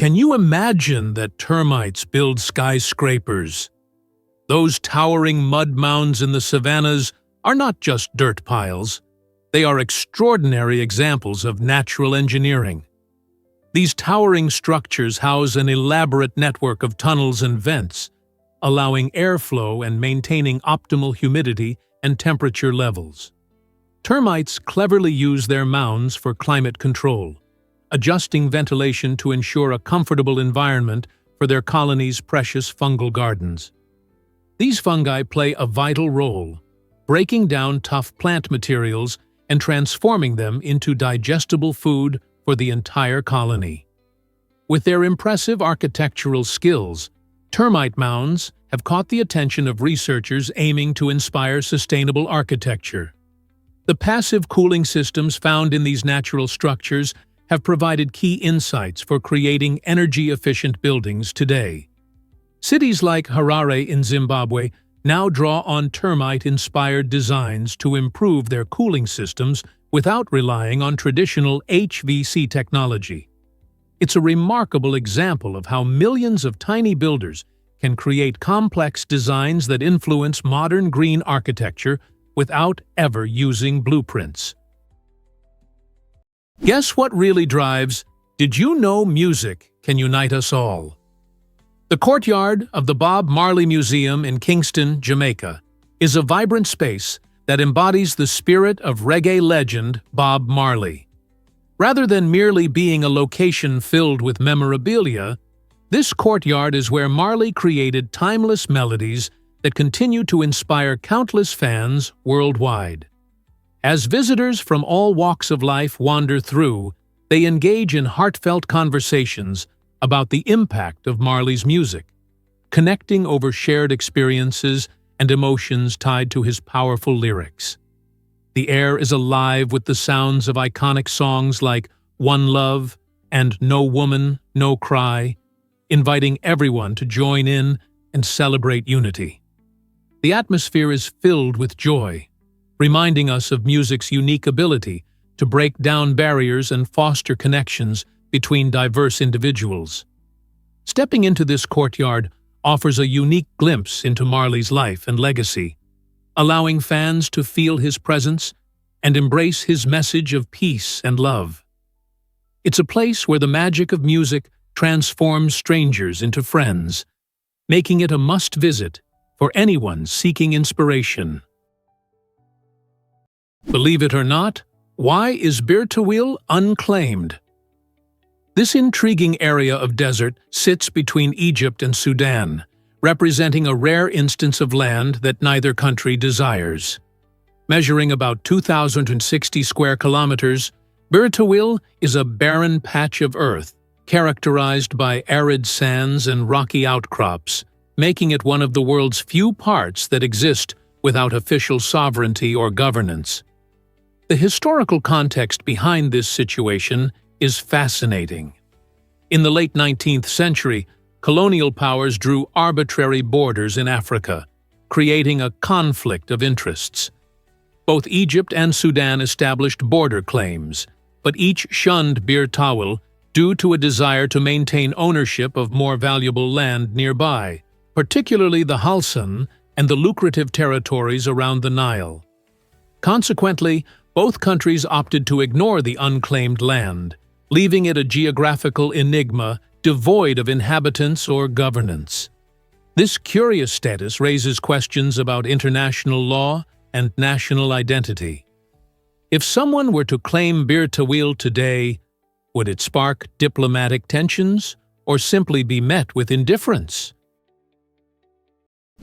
Can you imagine that termites build skyscrapers? Those towering mud mounds in the savannas are not just dirt piles. They are extraordinary examples of natural engineering. These towering structures house an elaborate network of tunnels and vents, allowing airflow and maintaining optimal humidity and temperature levels. Termites cleverly use their mounds for climate control, adjusting ventilation to ensure a comfortable environment for their colony's precious fungal gardens. These fungi play a vital role, breaking down tough plant materials and transforming them into digestible food for the entire colony. With their impressive architectural skills, termite mounds have caught the attention of researchers aiming to inspire sustainable architecture. The passive cooling systems found in these natural structures have provided key insights for creating energy-efficient buildings today. Cities like Harare in Zimbabwe now draw on termite-inspired designs to improve their cooling systems without relying on traditional HVAC technology. It's a remarkable example of how millions of tiny builders can create complex designs that influence modern green architecture without ever using blueprints. Guess what really drives? Did you know music can unite us all? The courtyard of the Bob Marley Museum in Kingston, Jamaica, is a vibrant space that embodies the spirit of reggae legend Bob Marley. Rather than merely being a location filled with memorabilia, this courtyard is where Marley created timeless melodies that continue to inspire countless fans worldwide. As visitors from all walks of life wander through, they engage in heartfelt conversations about the impact of Marley's music, connecting over shared experiences and emotions tied to his powerful lyrics. The air is alive with the sounds of iconic songs like One Love and No Woman, No Cry, inviting everyone to join in and celebrate unity. The atmosphere is filled with joy, reminding us of music's unique ability to break down barriers and foster connections between diverse individuals. Stepping into this courtyard offers a unique glimpse into Marley's life and legacy, allowing fans to feel his presence and embrace his message of peace and love. It's a place where the magic of music transforms strangers into friends, making it a must-visit for anyone seeking inspiration. Believe it or not, why is Bir Tawil unclaimed? This intriguing area of desert sits between Egypt and Sudan, representing a rare instance of land that neither country desires. Measuring about 2,060 square kilometers, Bir Tawil is a barren patch of earth, characterized by arid sands and rocky outcrops, making it one of the world's few parts that exist without official sovereignty or governance. The historical context behind this situation is fascinating. In the late 19th century, colonial powers drew arbitrary borders in Africa, creating a conflict of interests. Both Egypt and Sudan established border claims, but each shunned Bir Tawil due to a desire to maintain ownership of more valuable land nearby, particularly the Halsan and the lucrative territories around the Nile. Consequently, both countries opted to ignore the unclaimed land, leaving it a geographical enigma devoid of inhabitants or governance. This curious status raises questions about international law and national identity. If someone were to claim Bir Tawil today, would it spark diplomatic tensions or simply be met with indifference?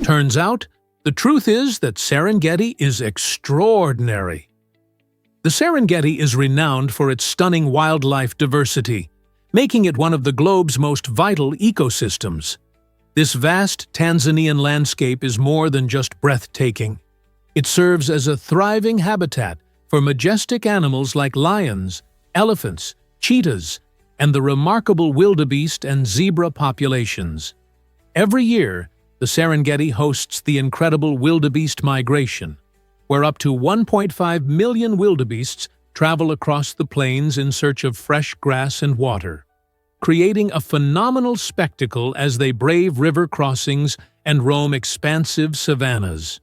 Turns out, the truth is that Serengeti is extraordinary. The Serengeti is renowned for its stunning wildlife diversity, making it one of the globe's most vital ecosystems. This vast Tanzanian landscape is more than just breathtaking. It serves as a thriving habitat for majestic animals like lions, elephants, cheetahs, and the remarkable wildebeest and zebra populations. Every year, the Serengeti hosts the incredible wildebeest migration, where up to 1.5 million wildebeests travel across the plains in search of fresh grass and water. creating a phenomenal spectacle as they brave river crossings and roam expansive savannas.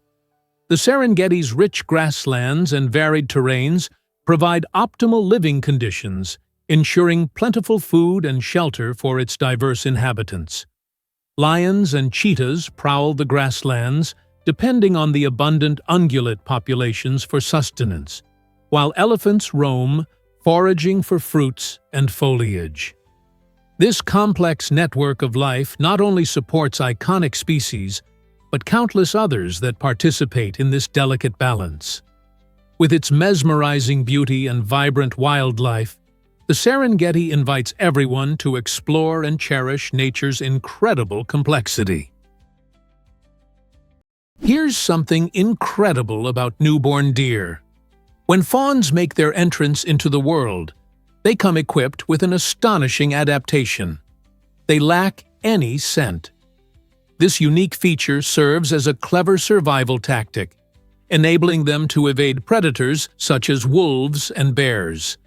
The Serengeti's rich grasslands and varied terrains provide optimal living conditions, ensuring plentiful food and shelter for its diverse inhabitants. Lions and cheetahs prowl the grasslands, depending on the abundant ungulate populations for sustenance, while elephants roam, foraging for fruits and foliage. This complex network of life not only supports iconic species, but countless others that participate in this delicate balance. With its mesmerizing beauty and vibrant wildlife, the Serengeti invites everyone to explore and cherish nature's incredible complexity. Here's something incredible about newborn deer. When fawns make their entrance into the world, they come equipped with an astonishing adaptation. They lack any scent. This unique feature serves as a clever survival tactic, enabling them to evade predators such as wolves and bears.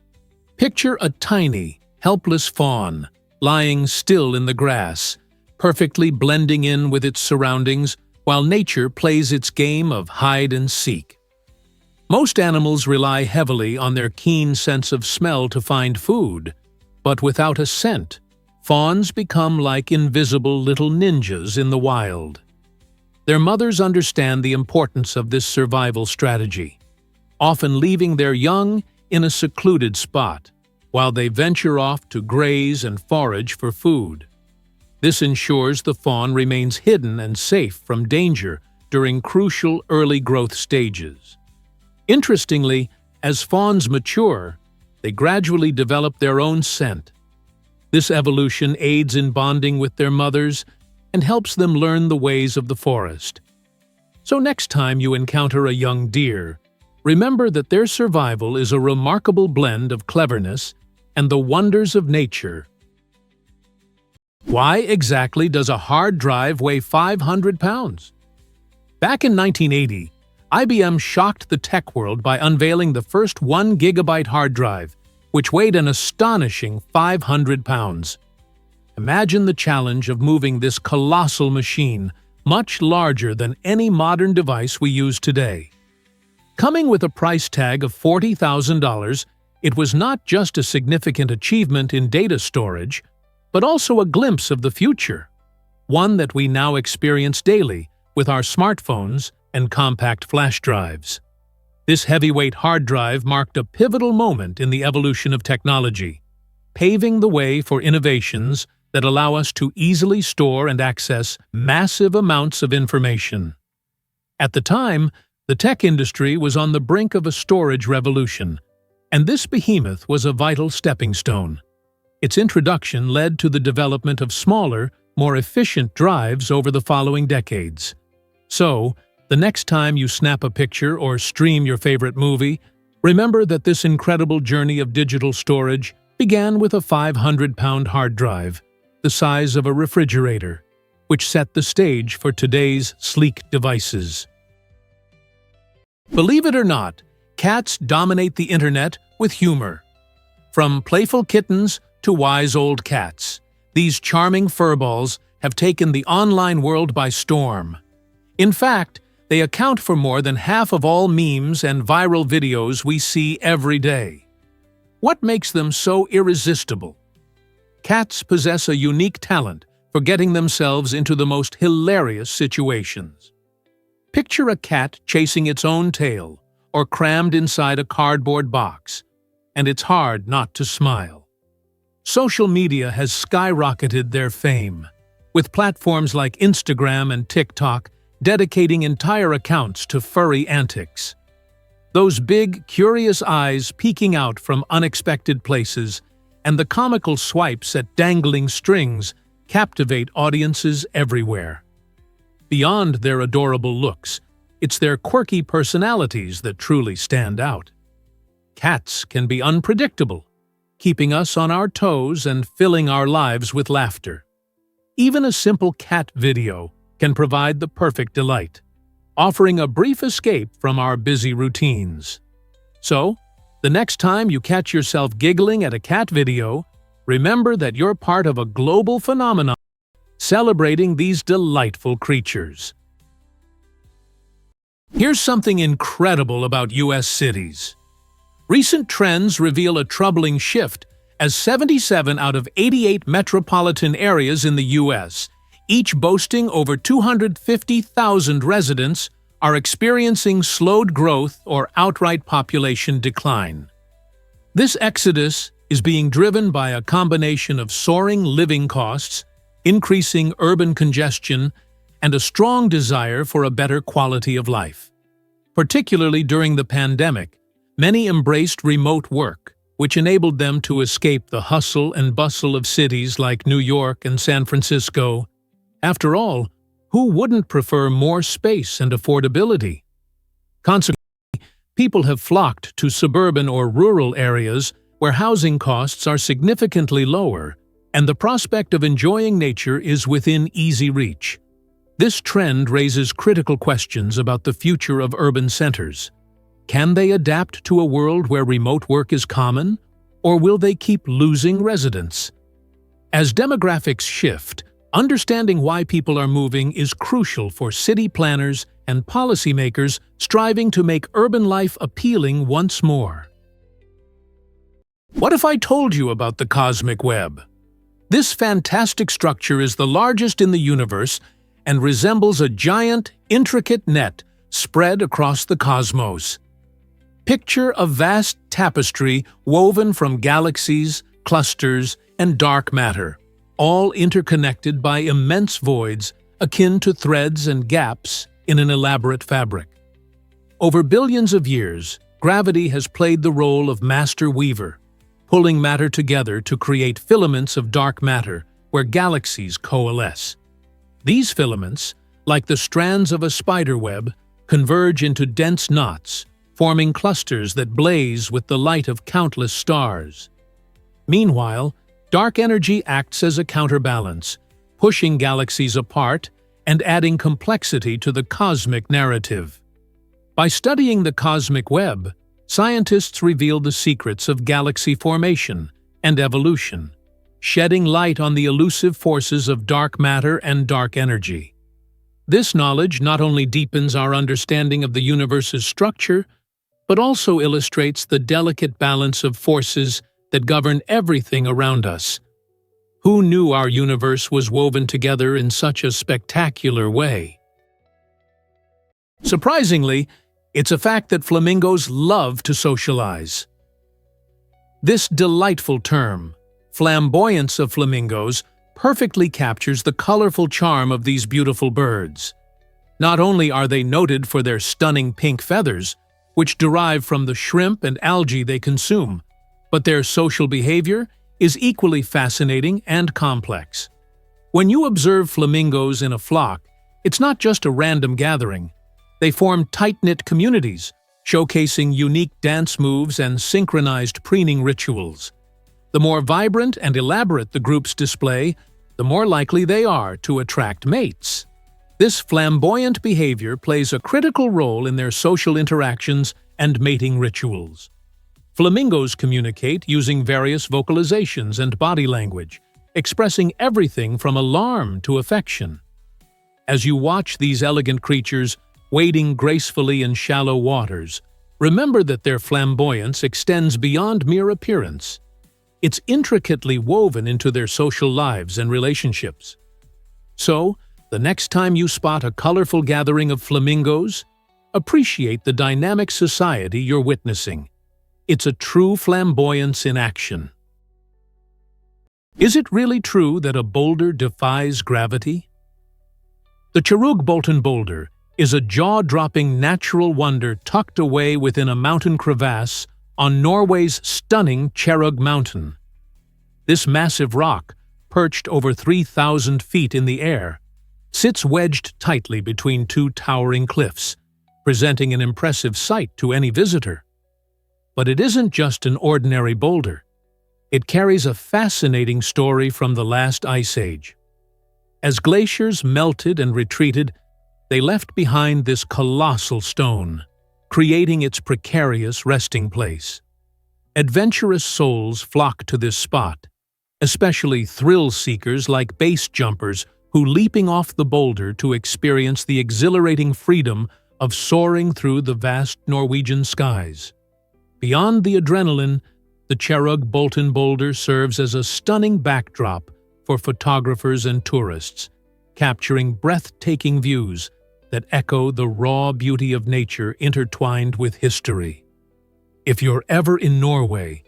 Picture a tiny, helpless fawn lying still in the grass, perfectly blending in with its surroundings while nature plays its game of hide and seek. Most animals rely heavily on their keen sense of smell to find food, but without a scent, fawns become like invisible little ninjas in the wild. Their mothers understand the importance of this survival strategy, often leaving their young in a secluded spot, while they venture off to graze and forage for food. This ensures the fawn remains hidden and safe from danger during crucial early growth stages. Interestingly, as fawns mature, they gradually develop their own scent. This evolution aids in bonding with their mothers and helps them learn the ways of the forest. So next time you encounter a young deer, remember that their survival is a remarkable blend of cleverness and the wonders of nature. Why exactly does a hard drive weigh 500 pounds? Back in 1980, IBM shocked the tech world by unveiling the first 1 gigabyte hard drive, which weighed an astonishing 500 pounds. Imagine the challenge of moving this colossal machine, much larger than any modern device we use today. Coming with a price tag of $40,000, it was not just a significant achievement in data storage, but also a glimpse of the future, one that we now experience daily with our smartphones and compact flash drives. This heavyweight hard drive marked a pivotal moment in the evolution of technology, paving the way for innovations that allow us to easily store and access massive amounts of information. At the time, the tech industry was on the brink of a storage revolution, and this behemoth was a vital stepping stone. Its introduction led to the development of smaller, more efficient drives over the following decades. So, the next time you snap a picture or stream your favorite movie, remember that this incredible journey of digital storage began with a 500-pound hard drive, the size of a refrigerator, which set the stage for today's sleek devices. Believe it or not, cats dominate the internet with humor. From playful kittens to wise old cats, these charming furballs have taken the online world by storm. In fact, they account for more than half of all memes and viral videos we see every day. What makes them so irresistible? Cats possess a unique talent for getting themselves into the most hilarious situations. Picture a cat chasing its own tail or crammed inside a cardboard box, and it's hard not to smile. Social media has skyrocketed their fame, with platforms like Instagram and TikTok dedicating entire accounts to furry antics. Those big, curious eyes peeking out from unexpected places and the comical swipes at dangling strings captivate audiences everywhere. Beyond their adorable looks, it's their quirky personalities that truly stand out. Cats can be unpredictable, keeping us on our toes and filling our lives with laughter. Even a simple cat video can provide the perfect delight, offering a brief escape from our busy routines. So, the next time you catch yourself giggling at a cat video, remember that you're part of a global phenomenon celebrating these delightful creatures. Here's something incredible about U.S. cities. Recent trends reveal a troubling shift, as 77 out of 88 metropolitan areas in the U.S., each boasting over 250,000 residents, are experiencing slowed growth or outright population decline. This exodus is being driven by a combination of soaring living costs, increasing urban congestion, and a strong desire for a better quality of life. Particularly during the pandemic, many embraced remote work, which enabled them to escape the hustle and bustle of cities like New York and San Francisco. After all, who wouldn't prefer more space and affordability? Consequently, people have flocked to suburban or rural areas where housing costs are significantly lower, and the prospect of enjoying nature is within easy reach. This trend raises critical questions about the future of urban centers. Can they adapt to a world where remote work is common, or will they keep losing residents? As demographics shift, understanding why people are moving is crucial for city planners and policymakers striving to make urban life appealing once more. What if I told you about the cosmic web? This fantastic structure is the largest in the universe and resembles a giant, intricate net spread across the cosmos. Picture a vast tapestry woven from galaxies, clusters, and dark matter, all interconnected by immense voids akin to threads and gaps in an elaborate fabric. Over billions of years, gravity has played the role of master weaver, pulling matter together to create filaments of dark matter where galaxies coalesce. These filaments, like the strands of a spider web, converge into dense knots, forming clusters that blaze with the light of countless stars. Meanwhile, dark energy acts as a counterbalance, pushing galaxies apart and adding complexity to the cosmic narrative. By studying the cosmic web, scientists reveal the secrets of galaxy formation and evolution, shedding light on the elusive forces of dark matter and dark energy. This knowledge not only deepens our understanding of the universe's structure, but also illustrates the delicate balance of forces that govern everything around us. Who knew our universe was woven together in such a spectacular way? Surprisingly, it's a fact that flamingos love to socialize. This delightful term, flamboyance of flamingos, perfectly captures the colorful charm of these beautiful birds. Not only are they noted for their stunning pink feathers, which derive from the shrimp and algae they consume, but their social behavior is equally fascinating and complex. When you observe flamingos in a flock, it's not just a random gathering. They form tight-knit communities, showcasing unique dance moves and synchronized preening rituals. The more vibrant and elaborate the group's display, the more likely they are to attract mates. This flamboyant behavior plays a critical role in their social interactions and mating rituals. Flamingos communicate using various vocalizations and body language, expressing everything from alarm to affection. As you watch these elegant creatures wading gracefully in shallow waters, remember that their flamboyance extends beyond mere appearance. It's intricately woven into their social lives and relationships. So, the next time you spot a colorful gathering of flamingos, appreciate the dynamic society you're witnessing. It's a true flamboyance in action. Is it really true that a boulder defies gravity? The Chirug-Bolton boulder is a jaw-dropping natural wonder tucked away within a mountain crevasse on Norway's stunning Cherug Mountain. This massive rock, perched over 3,000 feet in the air, sits wedged tightly between two towering cliffs, presenting an impressive sight to any visitor. But it isn't just an ordinary boulder. It carries a fascinating story from the last ice age. As glaciers melted and retreated, they left behind this colossal stone, creating its precarious resting place. Adventurous souls flock to this spot, especially thrill seekers like base jumpers who leaping off the boulder to experience the exhilarating freedom of soaring through the vast Norwegian skies. Beyond the adrenaline, the Cherrug Bolton boulder serves as a stunning backdrop for photographers and tourists, capturing breathtaking views that echo the raw beauty of nature intertwined with history. If you're ever in Norway,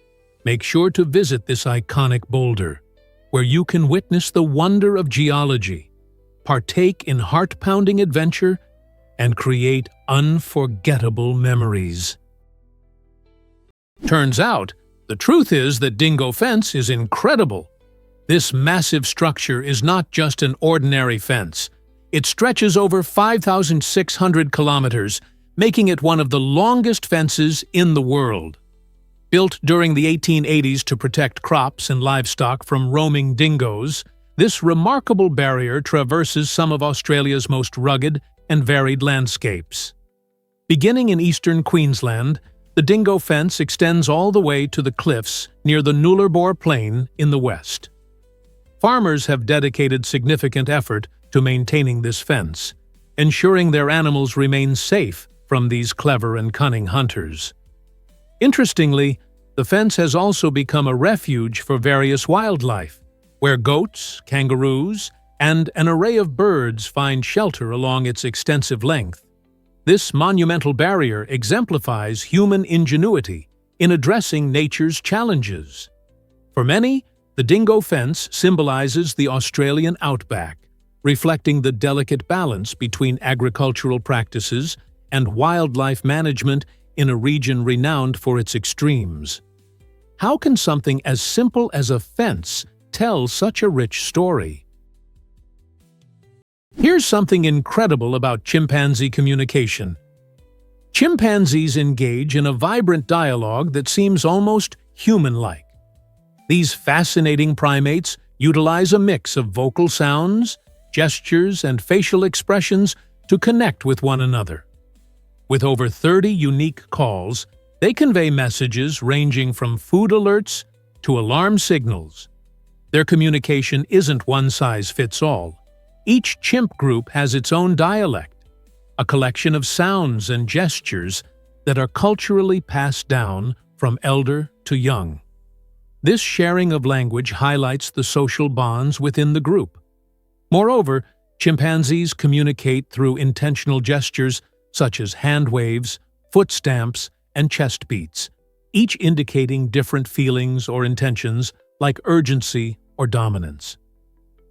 make sure to visit this iconic boulder, where you can witness the wonder of geology, partake in heart-pounding adventure, and create unforgettable memories. Turns out, the truth is that Dingo Fence is incredible. This massive structure is not just an ordinary fence. It stretches over 5,600 kilometers, making it one of the longest fences in the world. Built during the 1880s to protect crops and livestock from roaming dingoes, this remarkable barrier traverses some of Australia's most rugged and varied landscapes. Beginning in eastern Queensland, the Dingo Fence extends all the way to the cliffs near the Nullarbor Plain in the west. Farmers have dedicated significant effort to maintaining this fence, ensuring their animals remain safe from these clever and cunning hunters. Interestingly, the fence has also become a refuge for various wildlife, where goats, kangaroos, and an array of birds find shelter along its extensive length. This monumental barrier exemplifies human ingenuity in addressing nature's challenges. For many, the Dingo Fence symbolizes the Australian outback, reflecting the delicate balance between agricultural practices and wildlife management in a region renowned for its extremes. How can something as simple as a fence tell such a rich story? Here's something incredible about chimpanzee communication. Chimpanzees engage in a vibrant dialogue that seems almost human-like. These fascinating primates utilize a mix of vocal sounds, gestures, and facial expressions to connect with one another. With over 30 unique calls, they convey messages ranging from food alerts to alarm signals. Their communication isn't one-size-fits-all. Each chimp group has its own dialect, a collection of sounds and gestures that are culturally passed down from elder to young. This sharing of language highlights the social bonds within the group. Moreover, chimpanzees communicate through intentional gestures such as hand waves, foot stamps, and chest beats, each indicating different feelings or intentions like urgency or dominance.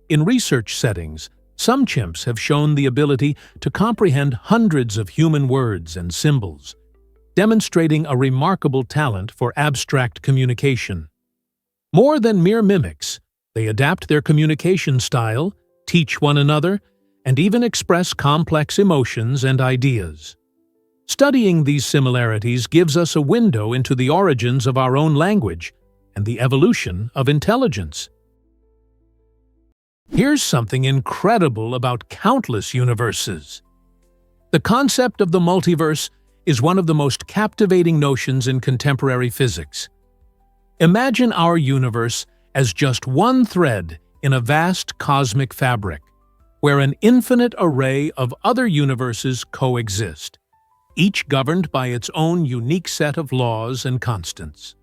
In research settings, some chimps have shown the ability to comprehend hundreds of human words and symbols, demonstrating a remarkable talent for abstract communication. More than mere mimics, they adapt their communication style, teach one another, and even express complex emotions and ideas. Studying these similarities gives us a window into the origins of our own language and the evolution of intelligence. Here's something incredible about countless universes. The concept of the multiverse is one of the most captivating notions in contemporary physics. Imagine our universe as just one thread in a vast cosmic fabric, where an infinite array of other universes coexist, each governed by its own unique set of laws and constants.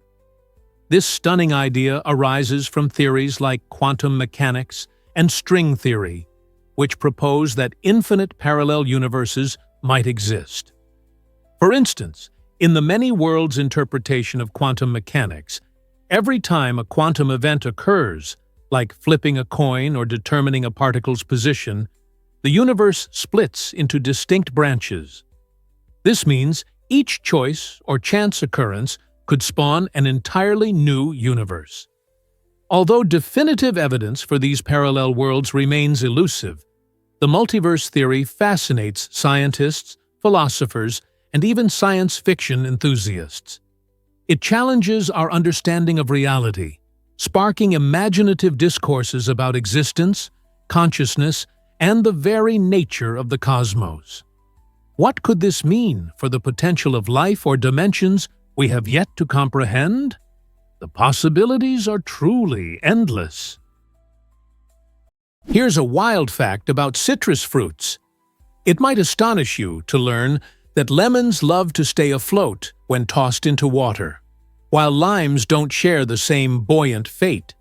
This stunning idea arises from theories like quantum mechanics and string theory, which propose that infinite parallel universes might exist. For instance, in the many worlds interpretation of quantum mechanics, every time a quantum event occurs, like flipping a coin or determining a particle's position, the universe splits into distinct branches. This means each choice or chance occurrence could spawn an entirely new universe. Although definitive evidence for these parallel worlds remains elusive, the multiverse theory fascinates scientists, philosophers, and even science fiction enthusiasts. It challenges our understanding of reality, sparking imaginative discourses about existence, consciousness, and the very nature of the cosmos. What could this mean for the potential of life or dimensions we have yet to comprehend? The possibilities are truly endless. Here's a wild fact about citrus fruits. It might astonish you to learn that lemons love to stay afloat when tossed into water, while limes don't share the same buoyant fate.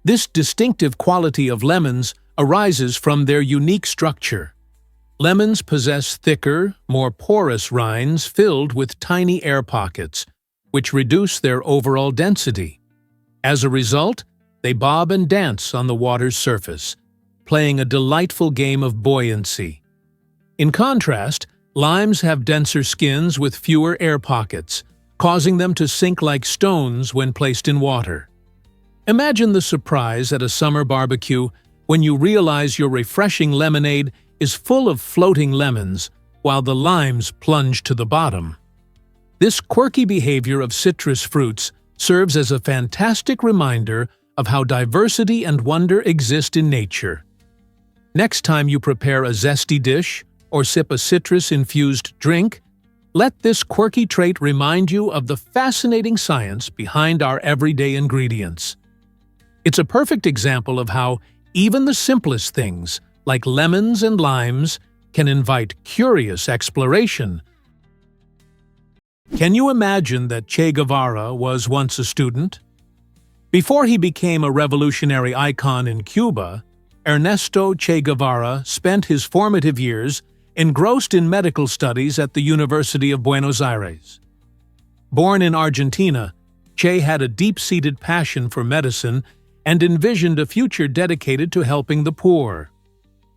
This distinctive quality of lemons arises from their unique structure. Lemons possess thicker, more porous rinds filled with tiny air pockets, which reduce their overall density. As a result, they bob and dance on the water's surface, playing a delightful game of buoyancy. In contrast, limes have denser skins with fewer air pockets, causing them to sink like stones when placed in water. Imagine the surprise at a summer barbecue when you realize your refreshing lemonade is full of floating lemons, while the limes plunge to the bottom. This quirky behavior of citrus fruits serves as a fantastic reminder of how diversity and wonder exist in nature. Next time you prepare a zesty dish or sip a citrus-infused drink, let this quirky trait remind you of the fascinating science behind our everyday ingredients. It's a perfect example of how even the simplest things, like lemons and limes, can invite curious exploration. Can you imagine that Che Guevara was once a student? Before he became a revolutionary icon in Cuba, Ernesto Che Guevara spent his formative years engrossed in medical studies at the University of Buenos Aires. Born in Argentina, Che had a deep-seated passion for medicine and envisioned a future dedicated to helping the poor.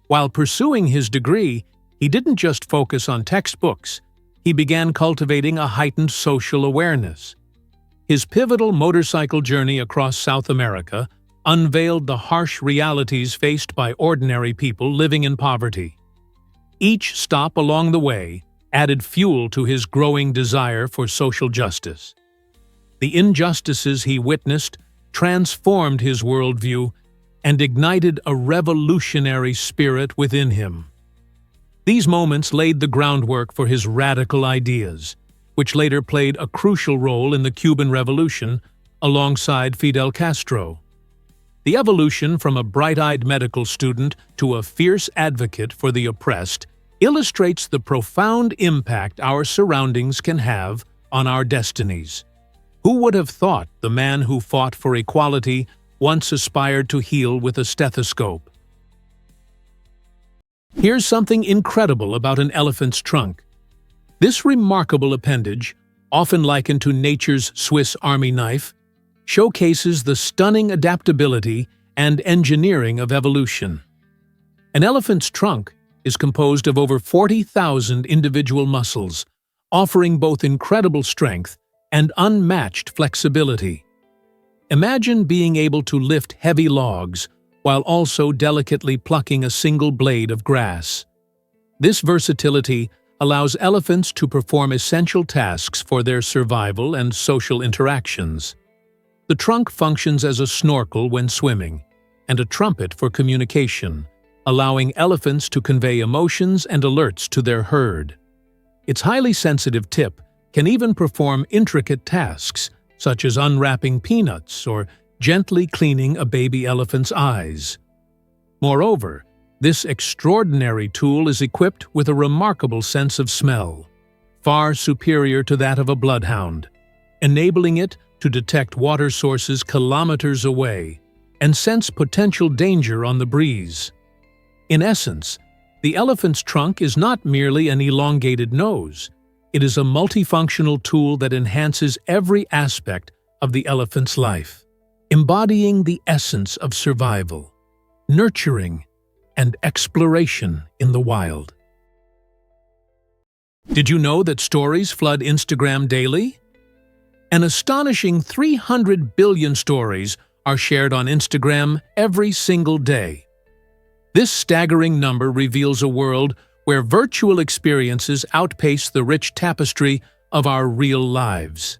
While pursuing his degree, he didn't just focus on textbooks. He began cultivating a heightened social awareness. His pivotal motorcycle journey across South America unveiled the harsh realities faced by ordinary people living in poverty. Each stop along the way added fuel to his growing desire for social justice. The injustices he witnessed transformed his worldview and ignited a revolutionary spirit within him. These moments laid the groundwork for his radical ideas, which later played a crucial role in the Cuban Revolution alongside Fidel Castro. The evolution from a bright-eyed medical student to a fierce advocate for the oppressed illustrates the profound impact our surroundings can have on our destinies. Who would have thought the man who fought for equality once aspired to heal with a stethoscope? Here's something incredible about an elephant's trunk. This remarkable appendage, often likened to nature's Swiss Army knife, showcases the stunning adaptability and engineering of evolution. An elephant's trunk is composed of over 40,000 individual muscles, offering both incredible strength and unmatched flexibility. Imagine being able to lift heavy logs while also delicately plucking a single blade of grass. This versatility allows elephants to perform essential tasks for their survival and social interactions. The trunk functions as a snorkel when swimming, and a trumpet for communication, allowing elephants to convey emotions and alerts to their herd. Its highly sensitive tip can even perform intricate tasks, such as unwrapping peanuts or gently cleaning a baby elephant's eyes. Moreover, this extraordinary tool is equipped with a remarkable sense of smell, far superior to that of a bloodhound, enabling it to detect water sources kilometers away and sense potential danger on the breeze. In essence, the elephant's trunk is not merely an elongated nose. It is a multifunctional tool that enhances every aspect of the elephant's life, embodying the essence of survival, nurturing, and exploration in the wild. Did you know that stories flood Instagram daily? An astonishing 300 billion stories are shared on Instagram every single day. This staggering number reveals a world where virtual experiences outpace the rich tapestry of our real lives.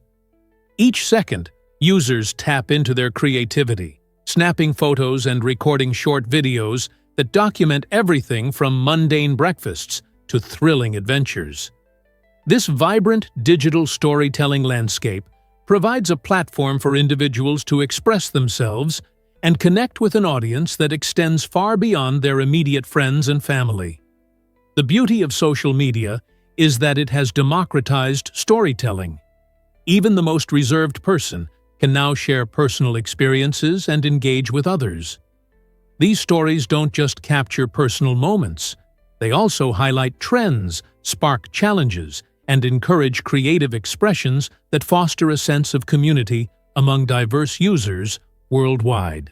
Each second, users tap into their creativity, snapping photos and recording short videos that document everything from mundane breakfasts to thrilling adventures. This vibrant digital storytelling landscape provides a platform for individuals to express themselves and connect with an audience that extends far beyond their immediate friends and family. The beauty of social media is that it has democratized storytelling. Even the most reserved person can now share personal experiences and engage with others. These stories don't just capture personal moments, they also highlight trends, spark challenges, and encourage creative expressions that foster a sense of community among diverse users worldwide.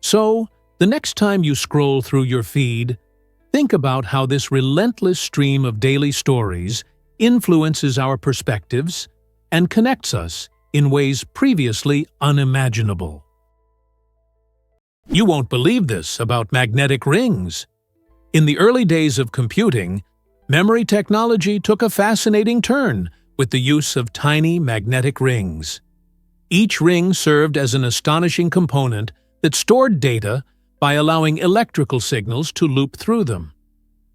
So, the next time you scroll through your feed, think about how this relentless stream of daily stories influences our perspectives and connects us in ways previously unimaginable. You won't believe this about magnetic rings. In the early days of computing, memory technology took a fascinating turn with the use of tiny magnetic rings. Each ring served as an astonishing component that stored data by allowing electrical signals to loop through them.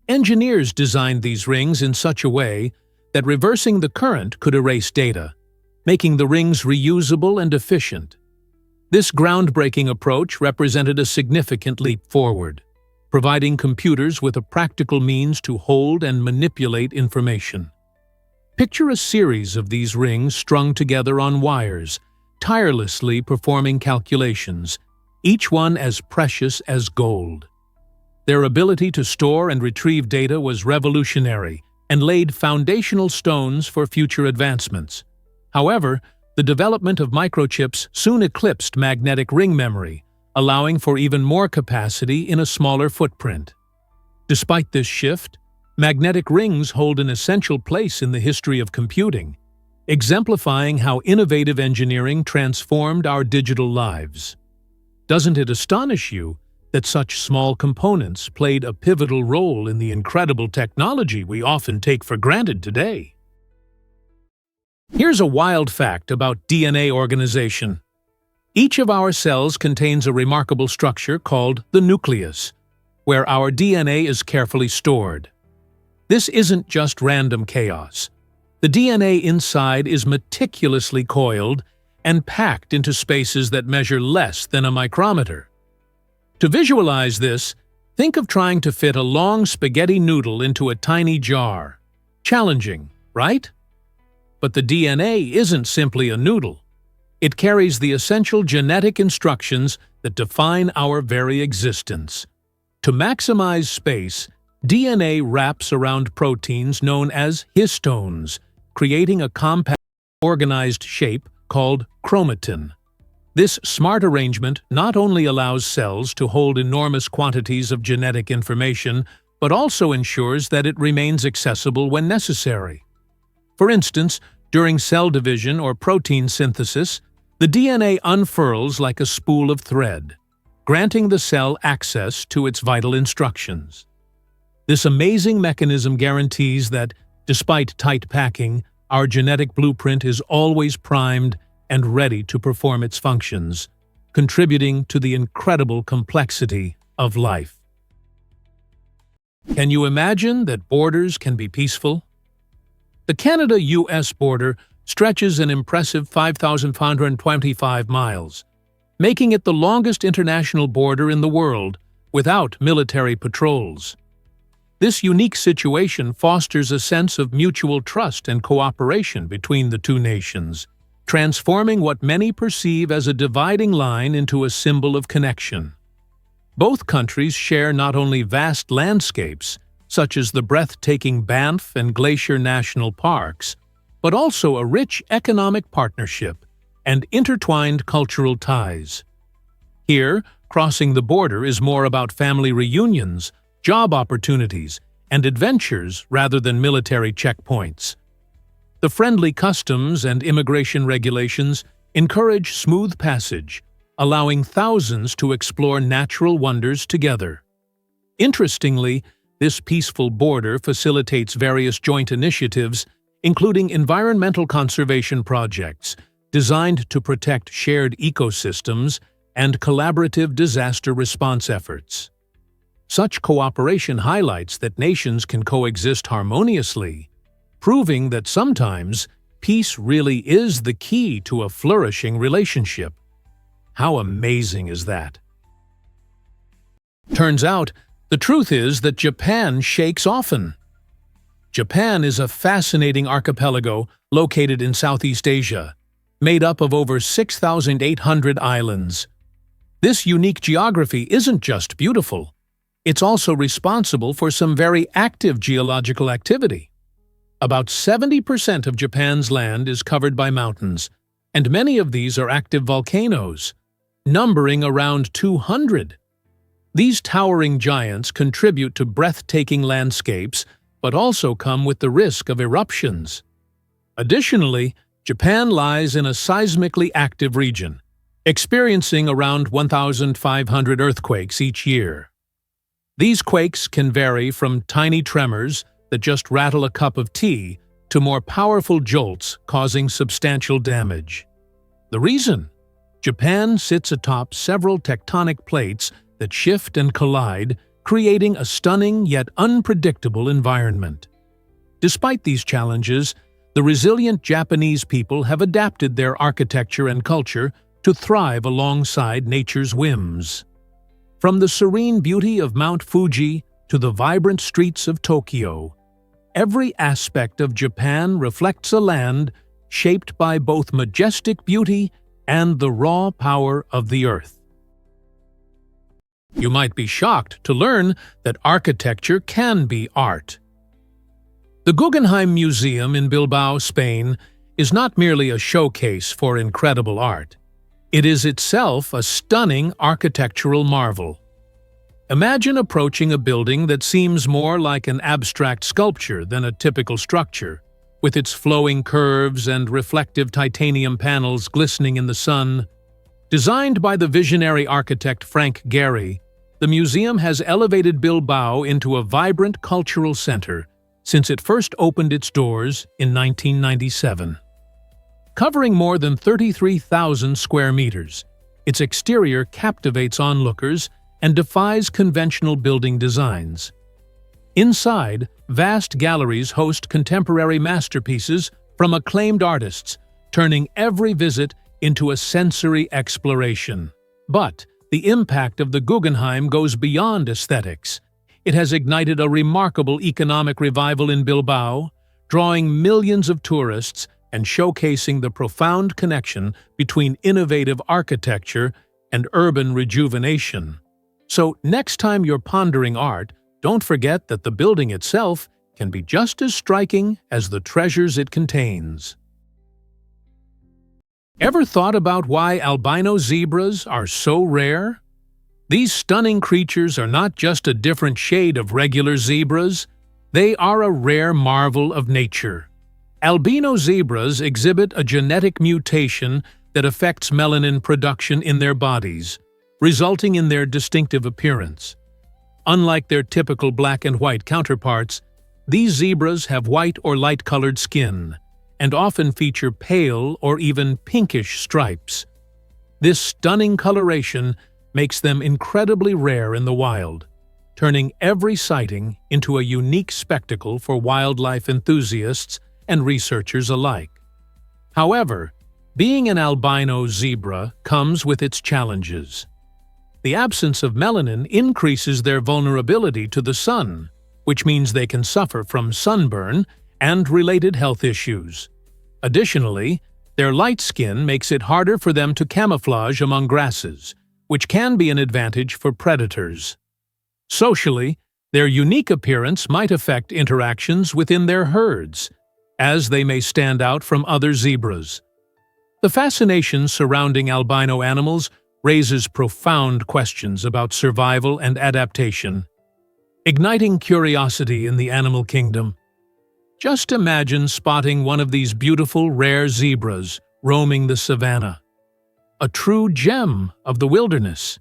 Engineers designed these rings in such a way that reversing the current could erase data, making the rings reusable and efficient. This groundbreaking approach represented a significant leap forward, providing computers with a practical means to hold and manipulate information. Picture a series of these rings strung together on wires, tirelessly performing calculations, each one as precious as gold. Their ability to store and retrieve data was revolutionary and laid foundational stones for future advancements. However, the development of microchips soon eclipsed magnetic ring memory, allowing for even more capacity in a smaller footprint. Despite this shift, magnetic rings hold an essential place in the history of computing, exemplifying how innovative engineering transformed our digital lives. Doesn't it astonish you that such small components played a pivotal role in the incredible technology we often take for granted today? Here's a wild fact about DNA organization. Each of our cells contains a remarkable structure called the nucleus, where our DNA is carefully stored. This isn't just random chaos. The DNA inside is meticulously coiled and packed into spaces that measure less than a micrometer. To visualize this, think of trying to fit a long spaghetti noodle into a tiny jar. Challenging, right? But the DNA isn't simply a noodle. It carries the essential genetic instructions that define our very existence. To maximize space, DNA wraps around proteins known as histones, creating a compact, organized shape called chromatin. This smart arrangement not only allows cells to hold enormous quantities of genetic information, but also ensures that it remains accessible when necessary. For instance, during cell division or protein synthesis, the DNA unfurls like a spool of thread, granting the cell access to its vital instructions. This amazing mechanism guarantees that, despite tight packing, our genetic blueprint is always primed and ready to perform its functions, contributing to the incredible complexity of life. Can you imagine that borders can be peaceful? The Canada-US border stretches an impressive 5,525 miles, making it the longest international border in the world without military patrols. This unique situation fosters a sense of mutual trust and cooperation between the two nations, transforming what many perceive as a dividing line into a symbol of connection. Both countries share not only vast landscapes, such as the breathtaking Banff and Glacier National Parks, but also a rich economic partnership and intertwined cultural ties. Here, crossing the border is more about family reunions, job opportunities, and adventures rather than military checkpoints. The friendly customs and immigration regulations encourage smooth passage, allowing thousands to explore natural wonders together. Interestingly, this peaceful border facilitates various joint initiatives, including environmental conservation projects designed to protect shared ecosystems and collaborative disaster response efforts. Such cooperation highlights that nations can coexist harmoniously, proving that sometimes peace really is the key to a flourishing relationship. How amazing is that? Turns out, the truth is that Japan shakes often. Japan is a fascinating archipelago located in Southeast Asia, made up of over 6,800 islands. This unique geography isn't just beautiful, it's also responsible for some very active geological activity. About 70% of Japan's land is covered by mountains, and many of these are active volcanoes, numbering around 200. These towering giants contribute to breathtaking landscapes, but also come with the risk of eruptions. Additionally, Japan lies in a seismically active region, experiencing around 1,500 earthquakes each year. These quakes can vary from tiny tremors that just rattle a cup of tea to more powerful jolts causing substantial damage. The reason? Japan sits atop several tectonic plates that shift and collide, creating a stunning yet unpredictable environment. Despite these challenges, the resilient Japanese people have adapted their architecture and culture to thrive alongside nature's whims. From the serene beauty of Mount Fuji to the vibrant streets of Tokyo, every aspect of Japan reflects a land shaped by both majestic beauty and the raw power of the earth. You might be shocked to learn that architecture can be art. The Guggenheim Museum in Bilbao, Spain, is not merely a showcase for incredible art. It is itself a stunning architectural marvel. Imagine approaching a building that seems more like an abstract sculpture than a typical structure, with its flowing curves and reflective titanium panels glistening in the sun. Designed by the visionary architect Frank Gehry, the museum has elevated Bilbao into a vibrant cultural center since it first opened its doors in 1997. Covering more than 33,000 square meters, its exterior captivates onlookers and defies conventional building designs. Inside, vast galleries host contemporary masterpieces from acclaimed artists, turning every visit into a sensory exploration. But the impact of the Guggenheim goes beyond aesthetics. It has ignited a remarkable economic revival in Bilbao, drawing millions of tourists and showcasing the profound connection between innovative architecture and urban rejuvenation. So next time you're pondering art, don't forget that the building itself can be just as striking as the treasures it contains. Ever thought about why albino zebras are so rare? These stunning creatures are not just a different shade of regular zebras, they are a rare marvel of nature. Albino zebras exhibit a genetic mutation that affects melanin production in their bodies, resulting in their distinctive appearance. Unlike their typical black and white counterparts, these zebras have white or light-colored skin, and often feature pale or even pinkish stripes. This stunning coloration makes them incredibly rare in the wild, turning every sighting into a unique spectacle for wildlife enthusiasts and researchers alike. However, being an albino zebra comes with its challenges. The absence of melanin increases their vulnerability to the sun, which means they can suffer from sunburn and related health issues. Additionally, their light skin makes it harder for them to camouflage among grasses, which can be an advantage for predators. Socially, their unique appearance might affect interactions within their herds, as they may stand out from other zebras. The fascination surrounding albino animals raises profound questions about survival and adaptation, igniting curiosity in the animal kingdom. Just imagine spotting one of these beautiful, rare zebras roaming the savanna, a true gem of the wilderness.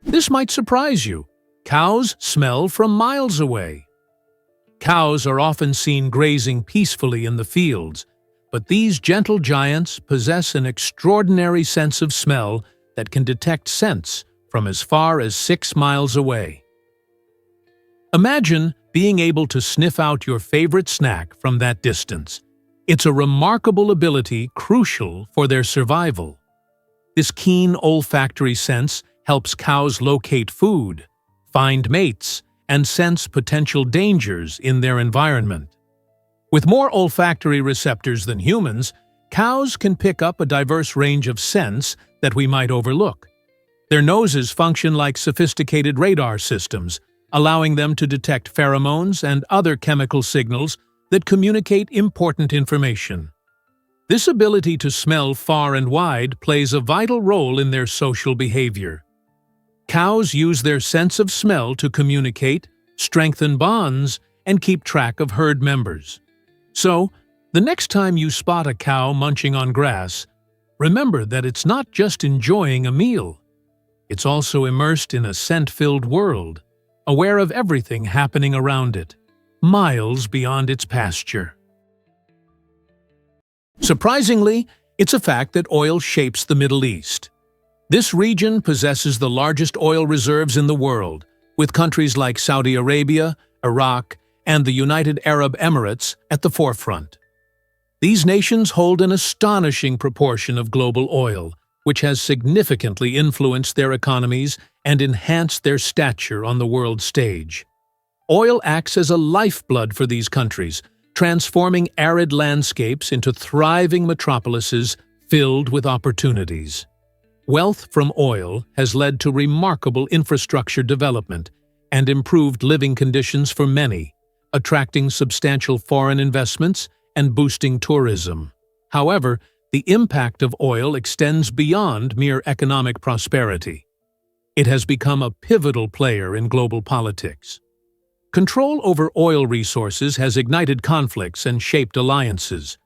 This might surprise you. Cows smell from miles away. Cows are often seen grazing peacefully in the fields, but these gentle giants possess an extraordinary sense of smell that can detect scents from as far as 6 miles away. Imagine being able to sniff out your favorite snack from that distance. It's a remarkable ability crucial for their survival. This keen olfactory sense helps cows locate food, find mates, and sense potential dangers in their environment. With more olfactory receptors than humans, cows can pick up a diverse range of scents that we might overlook. Their noses function like sophisticated radar systems, allowing them to detect pheromones and other chemical signals that communicate important information. This ability to smell far and wide plays a vital role in their social behavior. Cows use their sense of smell to communicate, strengthen bonds, and keep track of herd members. So, the next time you spot a cow munching on grass, remember that it's not just enjoying a meal. It's also immersed in a scent-filled world, aware of everything happening around it, miles beyond its pasture. Surprisingly, it's a fact that oil shapes the Middle East. This region possesses the largest oil reserves in the world, with countries like Saudi Arabia, Iraq, and the United Arab Emirates at the forefront. These nations hold an astonishing proportion of global oil, which has significantly influenced their economies and enhanced their stature on the world stage. Oil acts as a lifeblood for these countries, transforming arid landscapes into thriving metropolises filled with opportunities. Wealth from oil has led to remarkable infrastructure development and improved living conditions for many, attracting substantial foreign investments and boosting tourism. However, the impact of oil extends beyond mere economic prosperity. It has become a pivotal player in global politics. Control over oil resources has ignited conflicts and shaped alliances,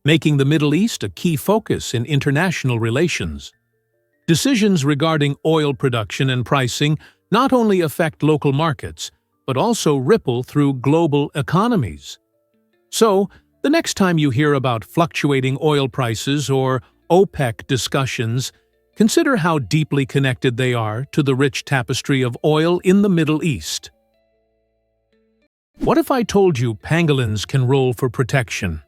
making the Middle East a key focus in international relations. Decisions regarding oil production and pricing not only affect local markets, but also ripple through global economies. So, the next time you hear about fluctuating oil prices or OPEC discussions, consider how deeply connected they are to the rich tapestry of oil in the Middle East. What if I told you pangolins can roll for protection?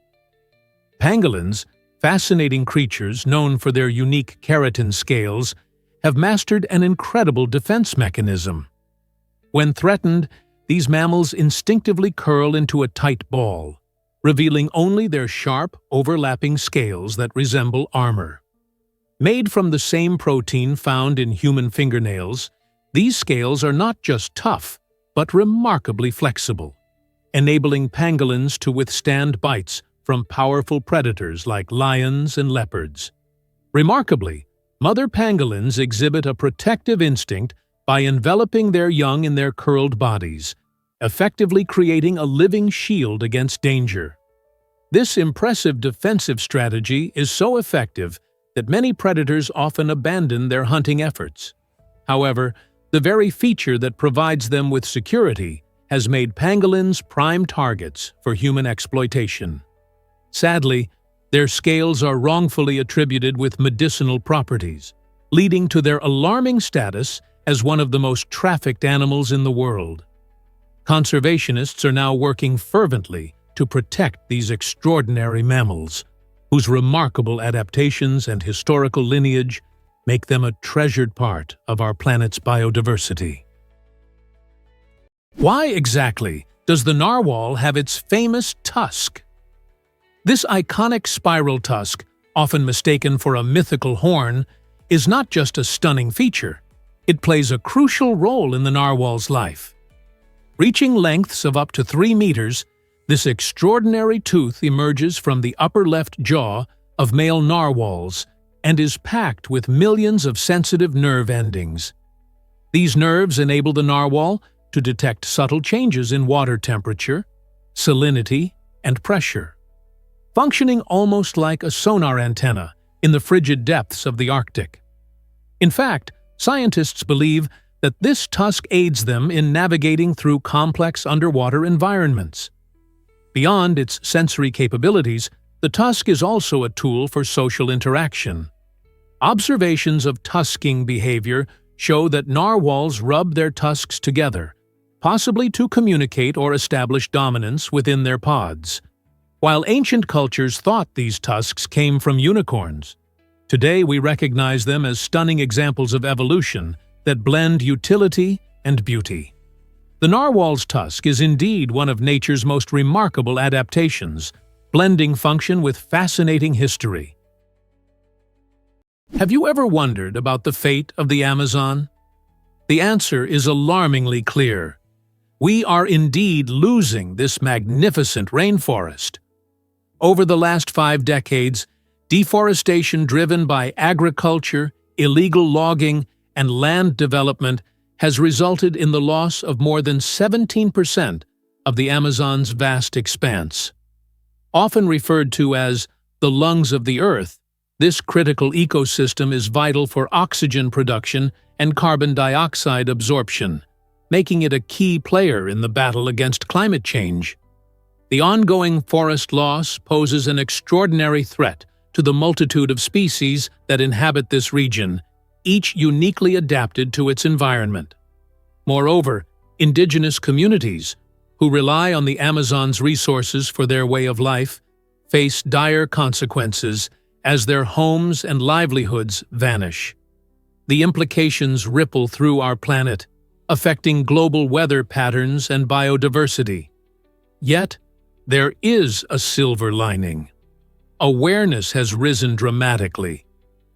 Pangolins, fascinating creatures known for their unique keratin scales, have mastered an incredible defense mechanism. When threatened, these mammals instinctively curl into a tight ball, revealing only their sharp, overlapping scales that resemble armor. Made from the same protein found in human fingernails, these scales are not just tough, but remarkably flexible, enabling pangolins to withstand bites from powerful predators like lions and leopards. Remarkably, mother pangolins exhibit a protective instinct by enveloping their young in their curled bodies, effectively creating a living shield against danger. This impressive defensive strategy is so effective that many predators often abandon their hunting efforts. However, the very feature that provides them with security has made pangolins prime targets for human exploitation. Sadly, their scales are wrongfully attributed with medicinal properties, leading to their alarming status as one of the most trafficked animals in the world. Conservationists are now working fervently to protect these extraordinary mammals, whose remarkable adaptations and historical lineage make them a treasured part of our planet's biodiversity. Why exactly does the narwhal have its famous tusk? This iconic spiral tusk, often mistaken for a mythical horn, is not just a stunning feature. It plays a crucial role in the narwhal's life. Reaching lengths of up to 3 meters, this extraordinary tooth emerges from the upper left jaw of male narwhals and is packed with millions of sensitive nerve endings. These nerves enable the narwhal to detect subtle changes in water temperature, salinity, and pressure, functioning almost like a sonar antenna in the frigid depths of the Arctic. In fact, scientists believe that this tusk aids them in navigating through complex underwater environments. Beyond its sensory capabilities, the tusk is also a tool for social interaction. Observations of tusking behavior show that narwhals rub their tusks together, possibly to communicate or establish dominance within their pods. While ancient cultures thought these tusks came from unicorns, today we recognize them as stunning examples of evolution that blend utility and beauty. The narwhal's tusk is indeed one of nature's most remarkable adaptations, blending function with fascinating history. Have you ever wondered about the fate of the Amazon? The answer is alarmingly clear. We are indeed losing this magnificent rainforest. Over the last 5 decades, deforestation driven by agriculture, illegal logging, and land development has resulted in the loss of more than 17% of the Amazon's vast expanse. Often referred to as the lungs of the earth, this critical ecosystem is vital for oxygen production and carbon dioxide absorption, making it a key player in the battle against climate change. The ongoing forest loss poses an extraordinary threat to the multitude of species that inhabit this region, each uniquely adapted to its environment. Moreover, indigenous communities, who rely on the Amazon's resources for their way of life, face dire consequences as their homes and livelihoods vanish. The implications ripple through our planet, affecting global weather patterns and biodiversity. Yet, there is a silver lining. Awareness has risen dramatically,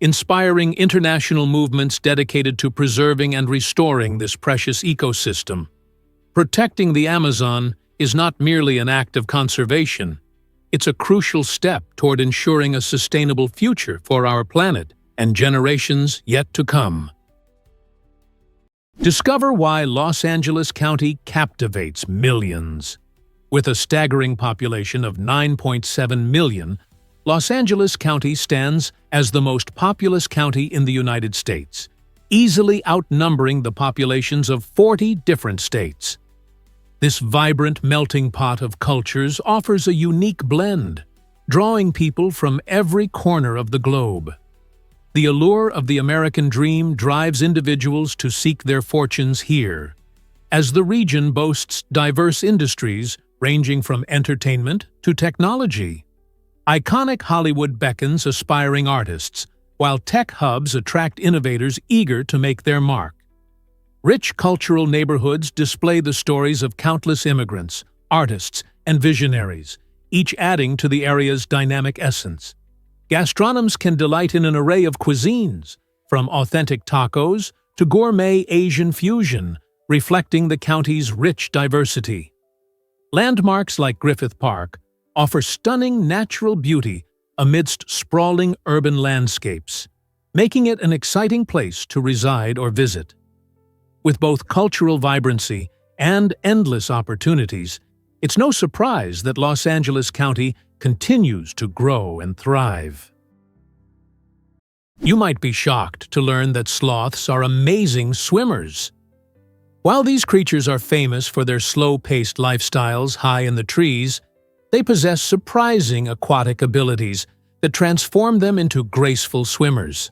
inspiring international movements dedicated to preserving and restoring this precious ecosystem. Protecting the Amazon is not merely an act of conservation, it's a crucial step toward ensuring a sustainable future for our planet and generations yet to come. Discover why Los Angeles County captivates millions. With a staggering population of 9.7 million, Los Angeles County stands as the most populous county in the United States, easily outnumbering the populations of 40 different states. This vibrant melting pot of cultures offers a unique blend, drawing people from every corner of the globe. The allure of the American dream drives individuals to seek their fortunes here, as the region boasts diverse industries ranging from entertainment to technology. Iconic Hollywood beckons aspiring artists, while tech hubs attract innovators eager to make their mark. Rich cultural neighborhoods display the stories of countless immigrants, artists, and visionaries, each adding to the area's dynamic essence. Gastronomes can delight in an array of cuisines, from authentic tacos to gourmet Asian fusion, reflecting the county's rich diversity. Landmarks like Griffith Park offer stunning natural beauty amidst sprawling urban landscapes, making it an exciting place to reside or visit. With both cultural vibrancy and endless opportunities, it's no surprise that Los Angeles County continues to grow and thrive. You might be shocked to learn that sloths are amazing swimmers. While these creatures are famous for their slow-paced lifestyles high in the trees, they possess surprising aquatic abilities that transform them into graceful swimmers.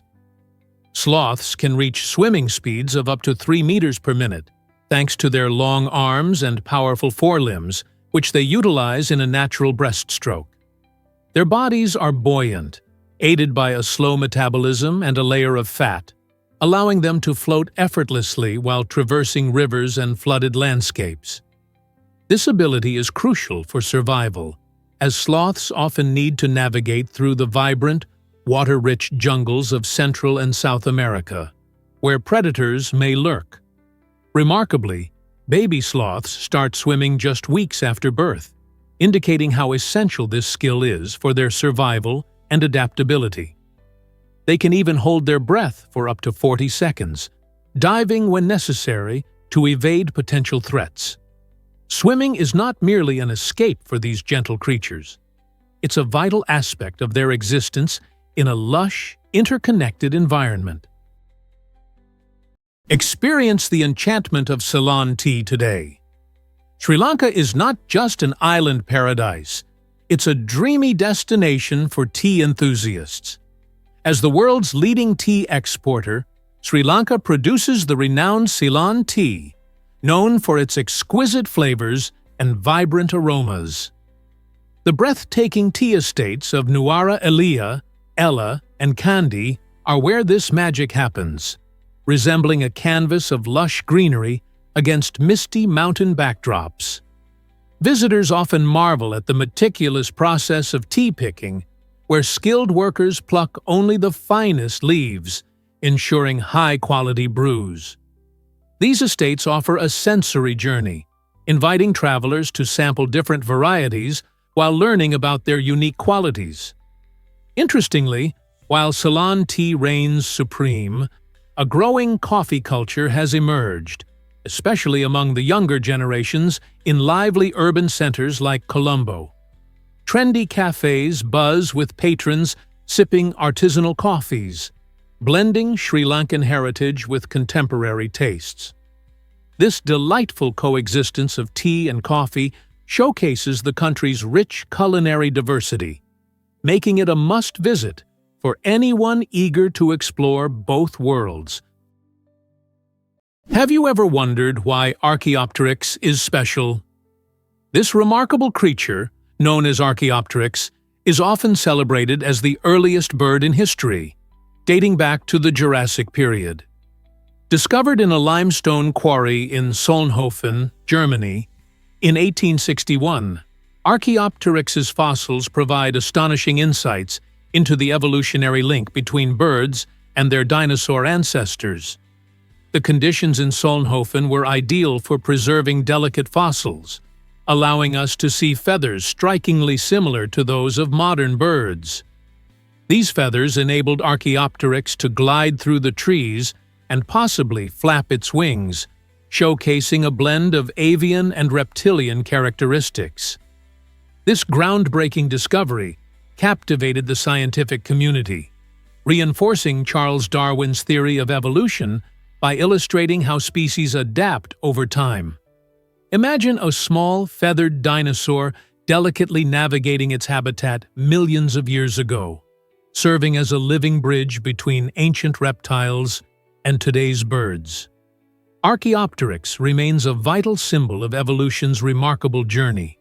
Sloths can reach swimming speeds of up to 3 meters per minute, thanks to their long arms and powerful forelimbs, which they utilize in a natural breaststroke. Their bodies are buoyant, aided by a slow metabolism and a layer of fat, allowing them to float effortlessly while traversing rivers and flooded landscapes. This ability is crucial for survival, as sloths often need to navigate through the vibrant, water-rich jungles of Central and South America, where predators may lurk. Remarkably, baby sloths start swimming just weeks after birth, indicating how essential this skill is for their survival and adaptability. They can even hold their breath for up to 40 seconds, diving when necessary to evade potential threats. Swimming is not merely an escape for these gentle creatures. It's a vital aspect of their existence in a lush, interconnected environment. Experience the enchantment of Ceylon tea today. Sri Lanka is not just an island paradise, it's a dreamy destination for tea enthusiasts. As the world's leading tea exporter, Sri Lanka produces the renowned Ceylon tea, known for its exquisite flavors and vibrant aromas. The breathtaking tea estates of Nuara Elia, Ella, and Kandy are where this magic happens, resembling a canvas of lush greenery against misty mountain backdrops. Visitors often marvel at the meticulous process of tea picking, where skilled workers pluck only the finest leaves, ensuring high-quality brews. These estates offer a sensory journey, inviting travelers to sample different varieties while learning about their unique qualities. Interestingly, while Ceylon tea reigns supreme, a growing coffee culture has emerged, especially among the younger generations in lively urban centers like Colombo. Trendy cafes buzz with patrons sipping artisanal coffees, blending Sri Lankan heritage with contemporary tastes. This delightful coexistence of tea and coffee showcases the country's rich culinary diversity, making it a must-visit for anyone eager to explore both worlds. Have you ever wondered why Archaeopteryx is special? This remarkable creature, known as Archaeopteryx, is often celebrated as the earliest bird in history, dating back to the Jurassic period. Discovered in a limestone quarry in Solnhofen, Germany, in 1861, Archaeopteryx's fossils provide astonishing insights into the evolutionary link between birds and their dinosaur ancestors. The conditions in Solnhofen were ideal for preserving delicate fossils, allowing us to see feathers strikingly similar to those of modern birds. These feathers enabled Archaeopteryx to glide through the trees and possibly flap its wings, showcasing a blend of avian and reptilian characteristics. This groundbreaking discovery captivated the scientific community, reinforcing Charles Darwin's theory of evolution by illustrating how species adapt over time. Imagine a small, feathered dinosaur delicately navigating its habitat millions of years ago, serving as a living bridge between ancient reptiles and today's birds. Archaeopteryx remains a vital symbol of evolution's remarkable journey,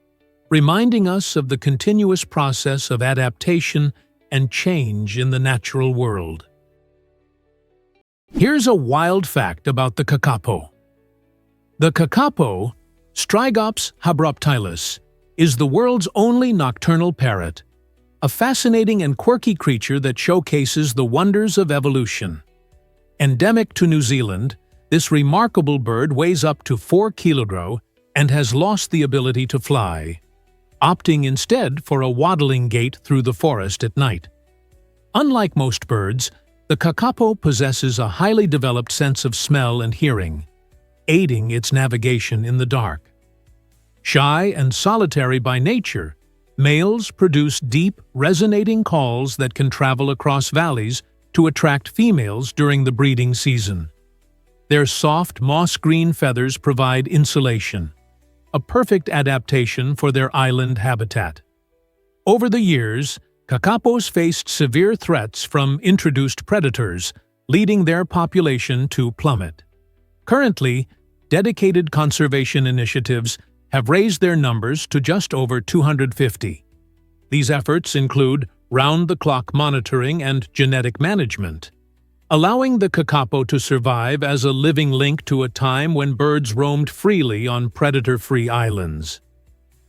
reminding us of the continuous process of adaptation and change in the natural world. Here's a wild fact about the kakapo. The kakapo, Strigops habroptilus, is the world's only nocturnal parrot, a fascinating and quirky creature that showcases the wonders of evolution. Endemic to New Zealand, this remarkable bird weighs up to 4 kilograms and has lost the ability to fly, opting instead for a waddling gait through the forest at night. Unlike most birds, the kakapo possesses a highly developed sense of smell and hearing, aiding its navigation in the dark. Shy and solitary by nature, males produce deep, resonating calls that can travel across valleys to attract females during the breeding season. Their soft, moss-green feathers provide insulation, a perfect adaptation for their island habitat. Over the years, kakapos faced severe threats from introduced predators, leading their population to plummet. Currently, dedicated conservation initiatives have raised their numbers to just over 250. These efforts include round-the-clock monitoring and genetic management, allowing the kakapo to survive as a living link to a time when birds roamed freely on predator-free islands.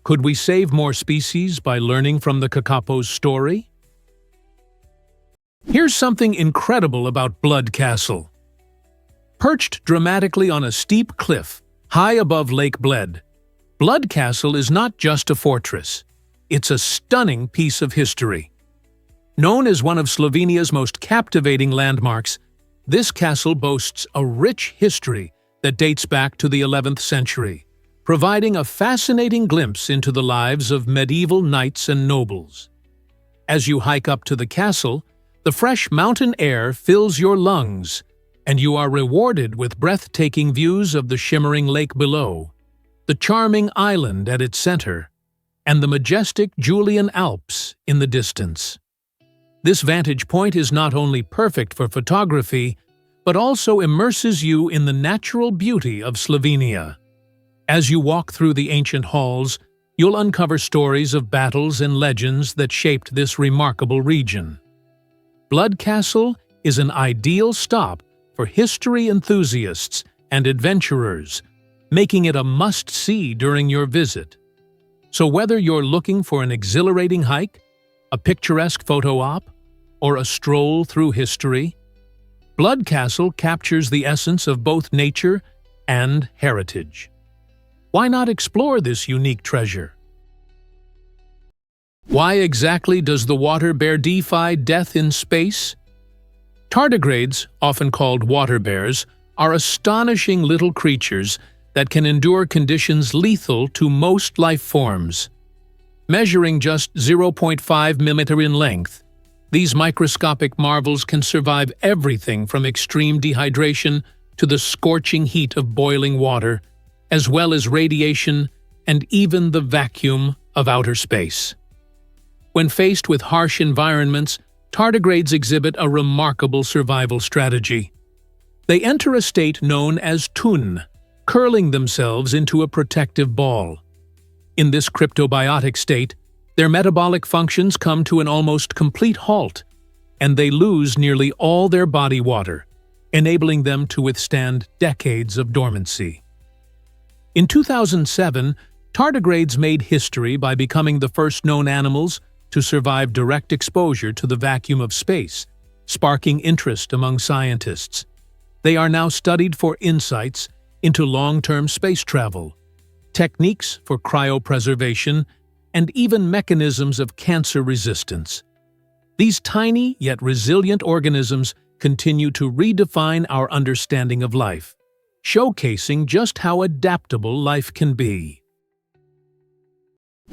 Could we save more species by learning from the kakapo's story? Here's something incredible about Blood Castle. Perched dramatically on a steep cliff, high above Lake Bled, Blood Castle is not just a fortress. It's a stunning piece of history. Known as one of Slovenia's most captivating landmarks, this castle boasts a rich history that dates back to the 11th century, providing a fascinating glimpse into the lives of medieval knights and nobles. As you hike up to the castle, the fresh mountain air fills your lungs, and you are rewarded with breathtaking views of the shimmering lake below, the charming island at its center, and the majestic Julian Alps in the distance. This vantage point is not only perfect for photography, but also immerses you in the natural beauty of Slovenia. As you walk through the ancient halls, you'll uncover stories of battles and legends that shaped this remarkable region. Blood Castle is an ideal stop for history enthusiasts and adventurers, making it a must-see during your visit. So whether you're looking for an exhilarating hike, a picturesque photo op, or a stroll through history, Blood Castle captures the essence of both nature and heritage. Why not explore this unique treasure? Why exactly does the water bear defy death in space? Tardigrades, often called water bears, are astonishing little creatures that can endure conditions lethal to most life forms. Measuring just 0.5 mm in length, these microscopic marvels can survive everything from extreme dehydration to the scorching heat of boiling water, as well as radiation and even the vacuum of outer space. When faced with harsh environments, tardigrades exhibit a remarkable survival strategy. They enter a state known as tun, curling themselves into a protective ball. In this cryptobiotic state, their metabolic functions come to an almost complete halt, and they lose nearly all their body water, enabling them to withstand decades of dormancy. In 2007, tardigrades made history by becoming the first known animals to survive direct exposure to the vacuum of space, sparking interest among scientists. They are now studied for insights into long-term space travel, techniques for cryopreservation, and even mechanisms of cancer resistance. These tiny yet resilient organisms continue to redefine our understanding of life, showcasing just how adaptable life can be.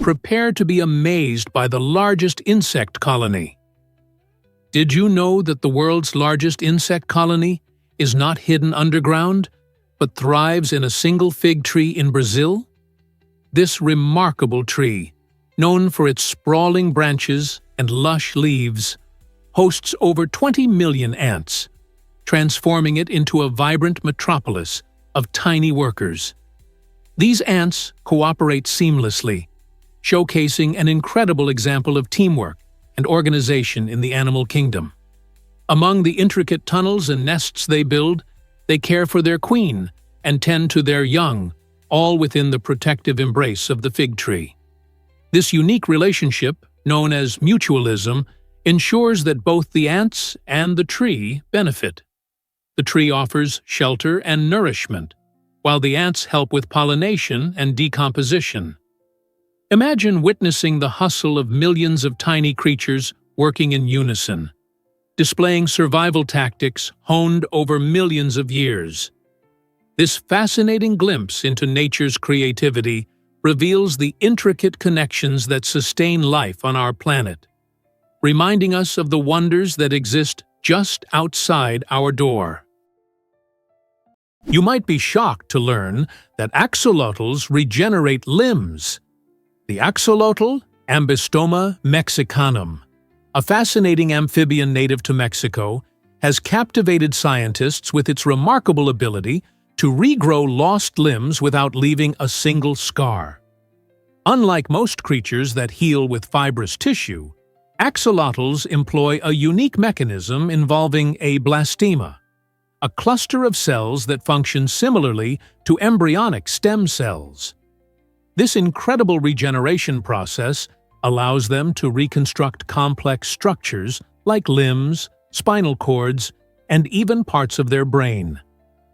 Prepare to be amazed by the largest insect colony. Did you know that the world's largest insect colony is not hidden underground, but thrives in a single fig tree in Brazil? This remarkable tree, known for its sprawling branches and lush leaves, hosts over 20 million ants, transforming it into a vibrant metropolis of tiny workers. These ants cooperate seamlessly, showcasing an incredible example of teamwork and organization in the animal kingdom. Among the intricate tunnels and nests they build, they care for their queen and tend to their young, all within the protective embrace of the fig tree. This unique relationship, known as mutualism, ensures that both the ants and the tree benefit. The tree offers shelter and nourishment, while the ants help with pollination and decomposition. Imagine witnessing the hustle of millions of tiny creatures working in unison, displaying survival tactics honed over millions of years. This fascinating glimpse into nature's creativity reveals the intricate connections that sustain life on our planet, reminding us of the wonders that exist just outside our door. You might be shocked to learn that axolotls regenerate limbs. The axolotl, Ambystoma mexicanum, a fascinating amphibian native to Mexico, has captivated scientists with its remarkable ability to regrow lost limbs without leaving a single scar. Unlike most creatures that heal with fibrous tissue, axolotls employ a unique mechanism involving a blastema, a cluster of cells that function similarly to embryonic stem cells. This incredible regeneration process allows them to reconstruct complex structures like limbs, spinal cords, and even parts of their brain.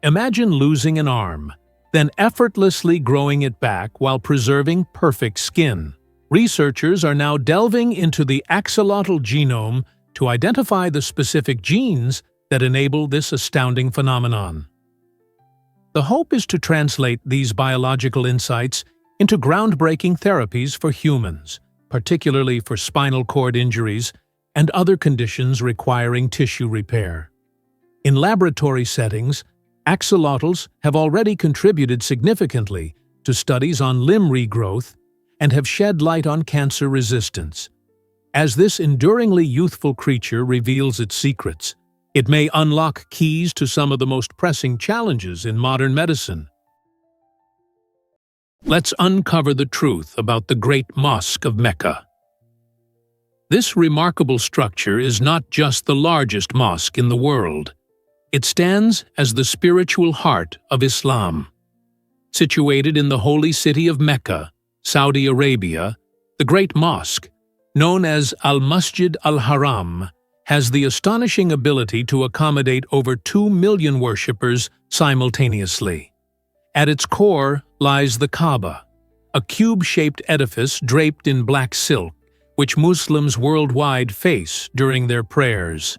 Imagine losing an arm, then effortlessly growing it back while preserving perfect skin. Researchers are now delving into the axolotl genome to identify the specific genes that enable this astounding phenomenon. The hope is to translate these biological insights into groundbreaking therapies for humans, particularly for spinal cord injuries and other conditions requiring tissue repair. In laboratory settings, axolotls have already contributed significantly to studies on limb regrowth and have shed light on cancer resistance. As this enduringly youthful creature reveals its secrets, it may unlock keys to some of the most pressing challenges in modern medicine. let's uncover the truth about the Great Mosque of Mecca. This remarkable structure is not just the largest mosque in the world. It stands as the spiritual heart of Islam. Situated in the holy city of Mecca, Saudi Arabia, the Great Mosque, known as Al-Masjid al-Haram, has the astonishing ability to accommodate over 2 million worshippers simultaneously. At its core lies the Kaaba, a cube-shaped edifice draped in black silk, which Muslims worldwide face during their prayers.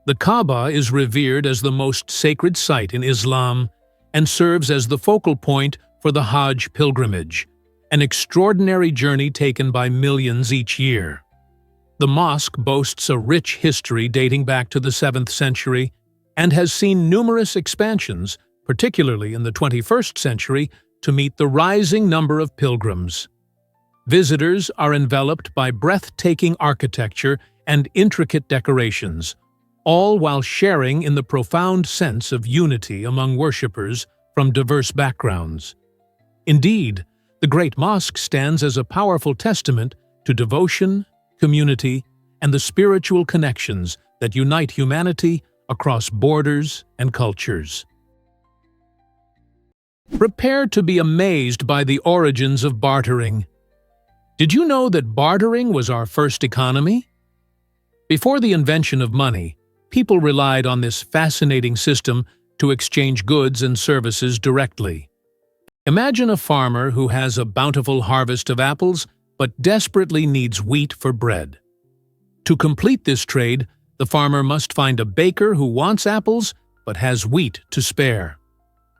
The Kaaba is revered as the most sacred site in Islam and serves as the focal point for the Hajj pilgrimage, an extraordinary journey taken by millions each year. The mosque boasts a rich history dating back to the 7th century and has seen numerous expansions, particularly in the 21st century, to meet the rising number of pilgrims. Visitors are enveloped by breathtaking architecture and intricate decorations, all while sharing in the profound sense of unity among worshippers from diverse backgrounds. Indeed, the Great Mosque stands as a powerful testament to devotion, community, and the spiritual connections that unite humanity across borders and cultures. Prepare to be amazed by the origins of bartering. Did you know that bartering was our first economy? Before the invention of money, people relied on this fascinating system to exchange goods and services directly. Imagine a farmer who has a bountiful harvest of apples but desperately needs wheat for bread. To complete this trade, the farmer must find a baker who wants apples but has wheat to spare.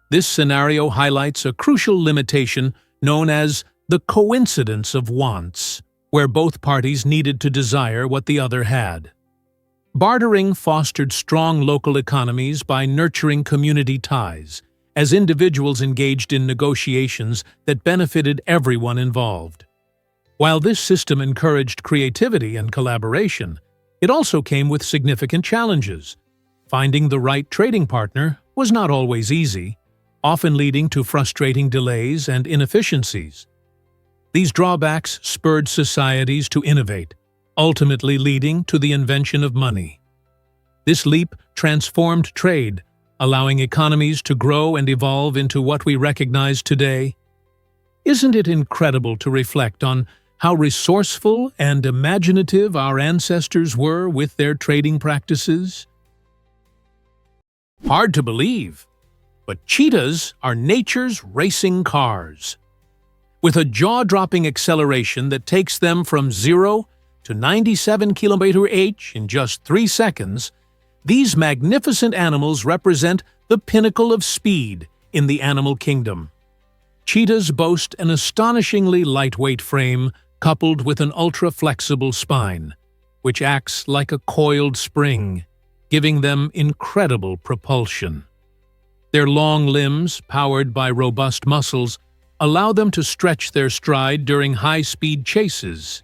This scenario highlights a crucial limitation known as the coincidence of wants, where both parties needed to desire what the other had. Bartering fostered strong local economies by nurturing community ties, as individuals engaged in negotiations that benefited everyone involved. While this system encouraged creativity and collaboration, it also came with significant challenges. Finding the right trading partner was not always easy, often leading to frustrating delays and inefficiencies. These drawbacks spurred societies to innovate, ultimately leading to the invention of money. This leap transformed trade, allowing economies to grow and evolve into what we recognize today. Isn't it incredible to reflect on how resourceful and imaginative our ancestors were with their trading practices? Hard to believe, but cheetahs are nature's racing cars. With a jaw-dropping acceleration that takes them from 0 to 97 km/h in just 3 seconds, these magnificent animals represent the pinnacle of speed in the animal kingdom. Cheetahs boast an astonishingly lightweight frame coupled with an ultra-flexible spine, which acts like a coiled spring, giving them incredible propulsion. Their long limbs, powered by robust muscles, allow them to stretch their stride during high-speed chases.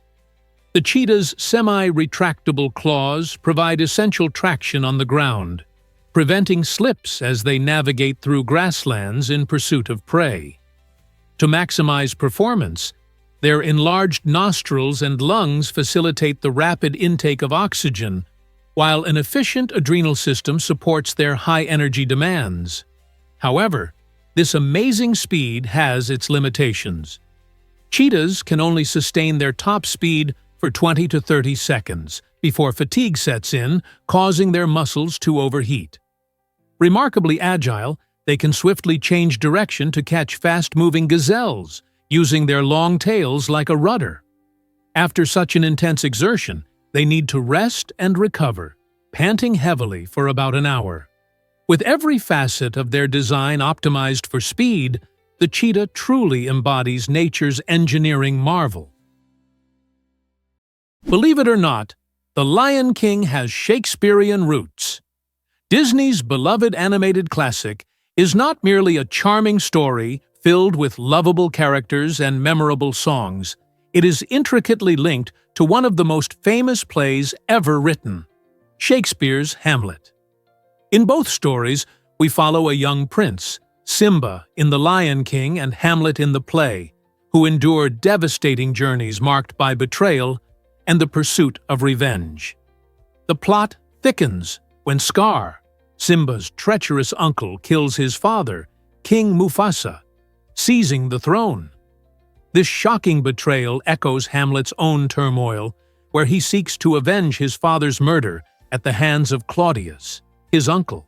The cheetah's semi-retractable claws provide essential traction on the ground, preventing slips as they navigate through grasslands in pursuit of prey. To maximize performance, their enlarged nostrils and lungs facilitate the rapid intake of oxygen, while an efficient adrenal system supports their high-energy demands. However, this amazing speed has its limitations. Cheetahs can only sustain their top speed for 20 to 30 seconds before fatigue sets in, causing their muscles to overheat. Remarkably agile, they can swiftly change direction to catch fast-moving gazelles, using their long tails like a rudder. After such an intense exertion, they need to rest and recover, panting heavily for about an hour. With every facet of their design optimized for speed, the cheetah truly embodies nature's engineering marvel. Believe it or not, The Lion King has Shakespearean roots. Disney's beloved animated classic is not merely a charming story filled with lovable characters and memorable songs. It is intricately linked to one of the most famous plays ever written, Shakespeare's Hamlet. In both stories, we follow a young prince, Simba in The Lion King and Hamlet in the play, who endure devastating journeys marked by betrayal and the pursuit of revenge. The plot thickens when Scar, Simba's treacherous uncle, kills his father, King Mufasa, seizing the throne. This shocking betrayal echoes Hamlet's own turmoil, where he seeks to avenge his father's murder at the hands of Claudius, his uncle.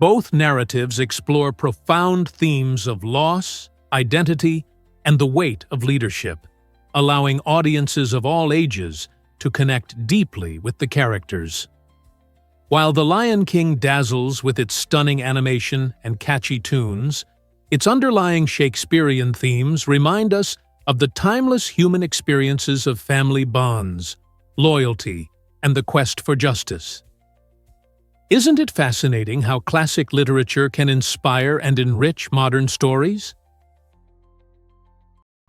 Both narratives explore profound themes of loss, identity, and the weight of leadership, allowing audiences of all ages to connect deeply with the characters. While The Lion King dazzles with its stunning animation and catchy tunes, its underlying Shakespearean themes remind us of the timeless human experiences of family bonds, loyalty, and the quest for justice. Isn't it fascinating how classic literature can inspire and enrich modern stories?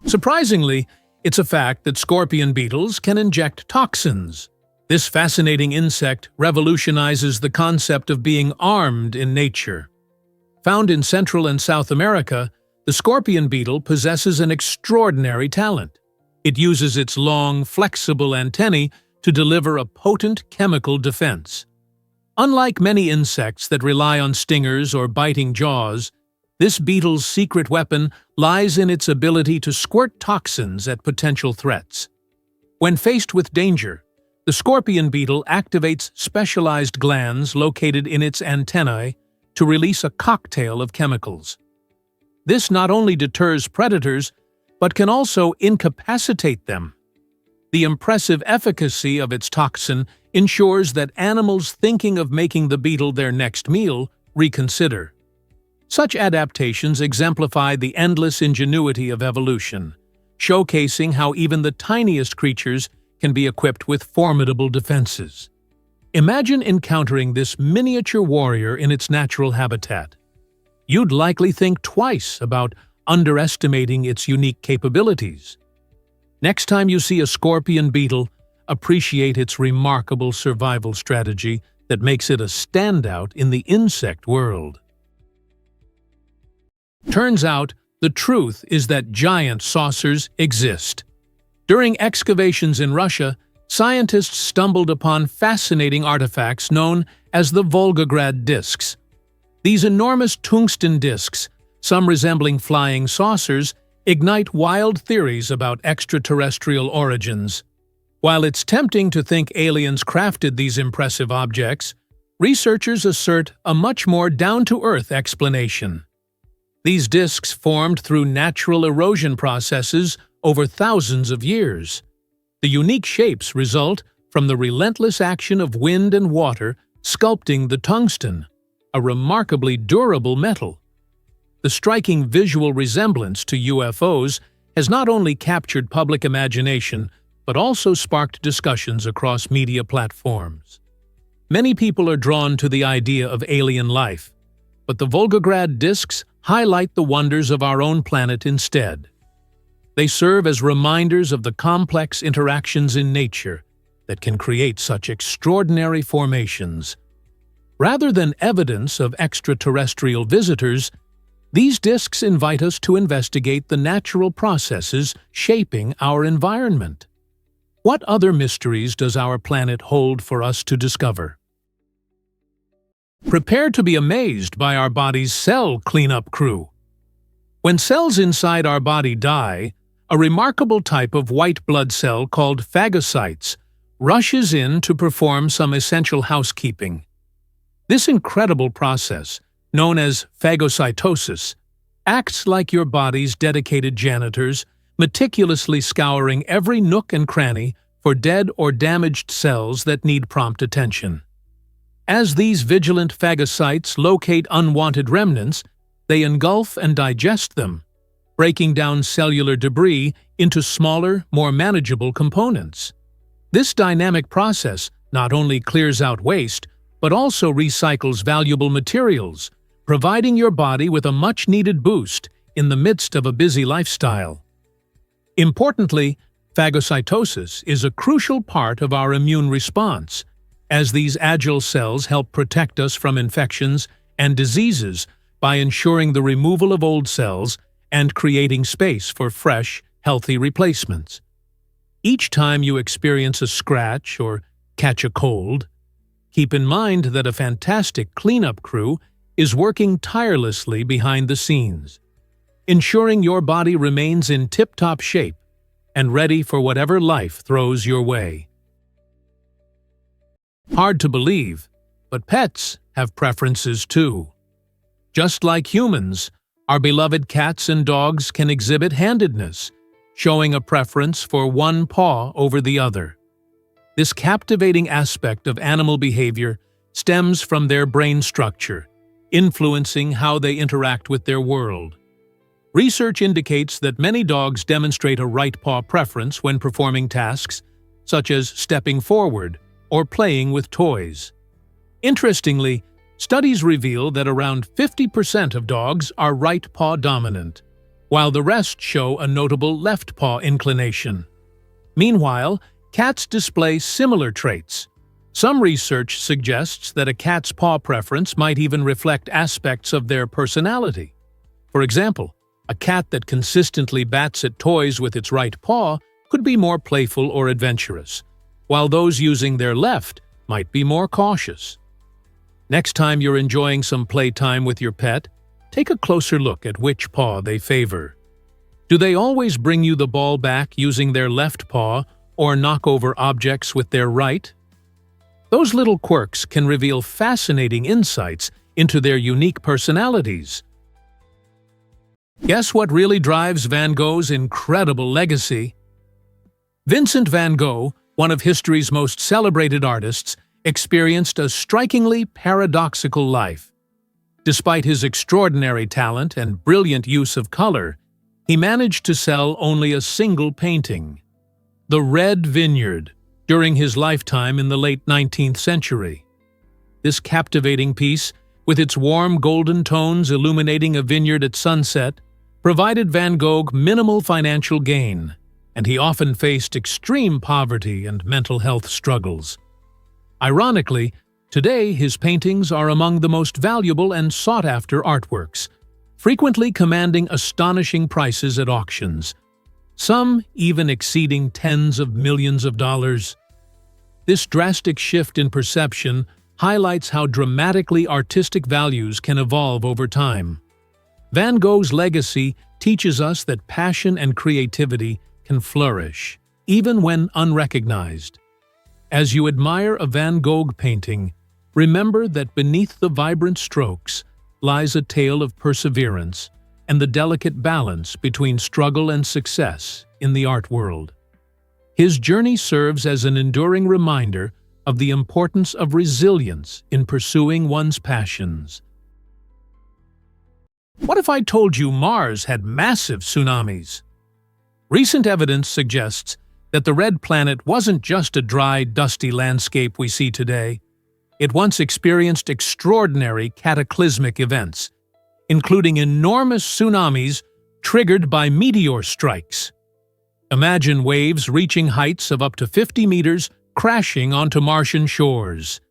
Surprisingly, it's a fact that scorpion beetles can inject toxins. This fascinating insect revolutionizes the concept of being armed in nature. Found in Central and South America, the scorpion beetle possesses an extraordinary talent. It uses its long, flexible antennae to deliver a potent chemical defense. Unlike many insects that rely on stingers or biting jaws, this beetle's secret weapon lies in its ability to squirt toxins at potential threats. When faced with danger, the scorpion beetle activates specialized glands located in its antennae to release a cocktail of chemicals. This not only deters predators, but can also incapacitate them. The impressive efficacy of its toxin ensures that animals thinking of making the beetle their next meal reconsider. Such adaptations exemplify the endless ingenuity of evolution, showcasing how even the tiniest creatures can be equipped with formidable defenses. Imagine encountering this miniature warrior in its natural habitat. You'd likely think twice about underestimating its unique capabilities. Next time you see a scorpion beetle, appreciate its remarkable survival strategy that makes it a standout in the insect world. Turns out, the truth is that giant saucers exist. During excavations in Russia, scientists stumbled upon fascinating artifacts known as the Volgograd discs. These enormous tungsten discs, some resembling flying saucers, ignite wild theories about extraterrestrial origins. While it's tempting to think aliens crafted these impressive objects, researchers assert a much more down-to-earth explanation. These discs formed through natural erosion processes over thousands of years. The unique shapes result from the relentless action of wind and water sculpting the tungsten, a remarkably durable metal. The striking visual resemblance to UFOs has not only captured public imagination, but also sparked discussions across media platforms. Many people are drawn to the idea of alien life, but the Volgograd discs highlight the wonders of our own planet instead. They serve as reminders of the complex interactions in nature that can create such extraordinary formations. Rather than evidence of extraterrestrial visitors, these discs invite us to investigate the natural processes shaping our environment. What other mysteries does our planet hold for us to discover? Prepare to be amazed by our body's cell cleanup crew. When cells inside our body die, a remarkable type of white blood cell called phagocytes rushes in to perform some essential housekeeping. This incredible process, known as phagocytosis, acts like your body's dedicated janitors, meticulously scouring every nook and cranny for dead or damaged cells that need prompt attention. As these vigilant phagocytes locate unwanted remnants, they engulf and digest them, breaking down cellular debris into smaller, more manageable components. This dynamic process not only clears out waste, but also recycles valuable materials, providing your body with a much-needed boost in the midst of a busy lifestyle. Importantly, phagocytosis is a crucial part of our immune response, as these agile cells help protect us from infections and diseases by ensuring the removal of old cells and creating space for fresh, healthy replacements. Each time you experience a scratch or catch a cold, keep in mind that a fantastic cleanup crew is working tirelessly behind the scenes, ensuring your body remains in tip-top shape and ready for whatever life throws your way. Hard to believe, but pets have preferences too. Just like humans, our beloved cats and dogs can exhibit handedness, showing a preference for one paw over the other. This captivating aspect of animal behavior stems from their brain structure, influencing how they interact with their world. Research indicates that many dogs demonstrate a right paw preference when performing tasks, such as stepping forward or playing with toys. Interestingly, studies reveal that around 50% of dogs are right paw dominant, while the rest show a notable left paw inclination. Meanwhile, cats display similar traits. Some research suggests that a cat's paw preference might even reflect aspects of their personality. For example, a cat that consistently bats at toys with its right paw could be more playful or adventurous, while those using their left might be more cautious. Next time you're enjoying some playtime with your pet, take a closer look at which paw they favor. Do they always bring you the ball back using their left paw or knock over objects with their right? Those little quirks can reveal fascinating insights into their unique personalities. Guess what really drives Van Gogh's incredible legacy? Vincent van Gogh, one of history's most celebrated artists, experienced a strikingly paradoxical life. Despite his extraordinary talent and brilliant use of color, he managed to sell only a single painting, The Red Vineyard, during his lifetime in the late 19th century. This captivating piece, with its warm golden tones illuminating a vineyard at sunset, provided Van Gogh minimal financial gain, and he often faced extreme poverty and mental health struggles. Ironically, today his paintings are among the most valuable and sought-after artworks, frequently commanding astonishing prices at auctions, some even exceeding tens of millions of dollars. This drastic shift in perception highlights how dramatically artistic values can evolve over time. Van Gogh's legacy teaches us that passion and creativity can flourish, even when unrecognized. As you admire a Van Gogh painting, remember that beneath the vibrant strokes lies a tale of perseverance and the delicate balance between struggle and success in the art world. His journey serves as an enduring reminder of the importance of resilience in pursuing one's passions. What if I told you Mars had massive tsunamis? Recent evidence suggests that the red planet wasn't just a dry, dusty landscape we see today. It once experienced extraordinary cataclysmic events, including enormous tsunamis triggered by meteor strikes. Imagine waves reaching heights of up to 50 meters crashing onto Martian shores.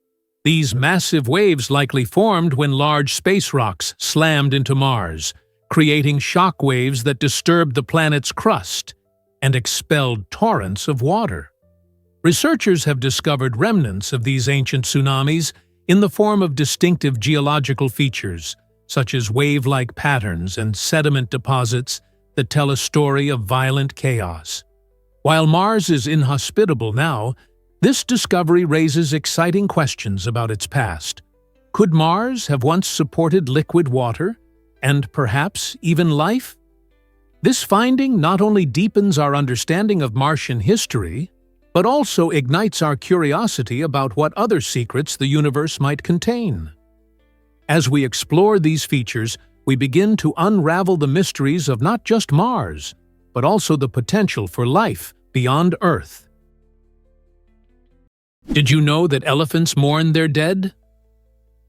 These massive waves likely formed when large space rocks slammed into Mars, creating shock waves that disturbed the planet's crust and expelled torrents of water. Researchers have discovered remnants of these ancient tsunamis in the form of distinctive geological features, such as wave-like patterns and sediment deposits that tell a story of violent chaos. While Mars is inhospitable now, this discovery raises exciting questions about its past. Could Mars have once supported liquid water, and perhaps even life? This finding not only deepens our understanding of Martian history, but also ignites our curiosity about what other secrets the universe might contain. As we explore these features, we begin to unravel the mysteries of not just Mars, but also the potential for life beyond Earth. Did you know that elephants mourn their dead?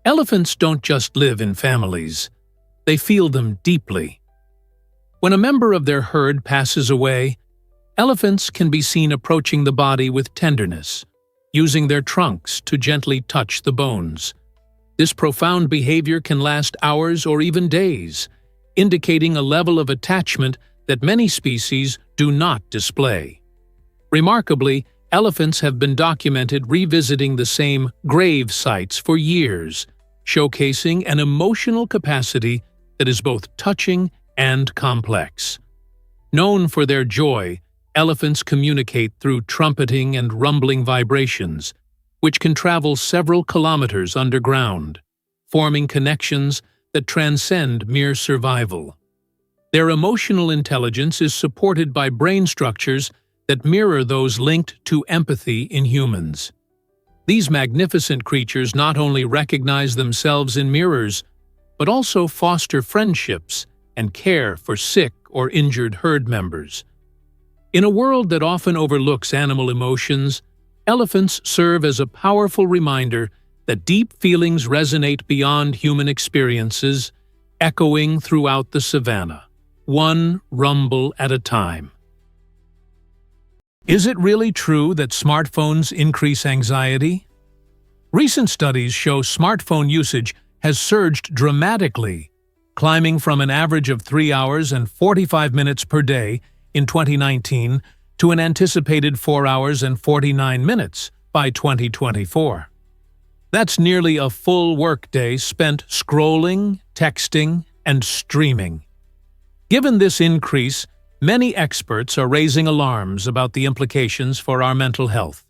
Elephants don't just live in families. They feel them deeply. When a member of their herd passes away, elephants can be seen approaching the body with tenderness, using their trunks to gently touch the bones. This profound behavior can last hours or even days, indicating a level of attachment that many species do not display. Remarkably, elephants have been documented revisiting the same grave sites for years, showcasing an emotional capacity that is both touching and complex. Known for their joy, elephants communicate through trumpeting and rumbling vibrations, which can travel several kilometers underground, forming connections that transcend mere survival. Their emotional intelligence is supported by brain structures that mirror those linked to empathy in humans. These magnificent creatures not only recognize themselves in mirrors, but also foster friendships and care for sick or injured herd members. In a world that often overlooks animal emotions, elephants serve as a powerful reminder that deep feelings resonate beyond human experiences, echoing throughout the savanna, one rumble at a time. Is it really true that smartphones increase anxiety? Recent studies show smartphone usage has surged dramatically, climbing from an average of 3 hours and 45 minutes per day in 2019 to an anticipated 4 hours and 49 minutes by 2024. That's nearly a full workday spent scrolling, texting, and streaming. Given this increase, many experts are raising alarms about the implications for our mental health.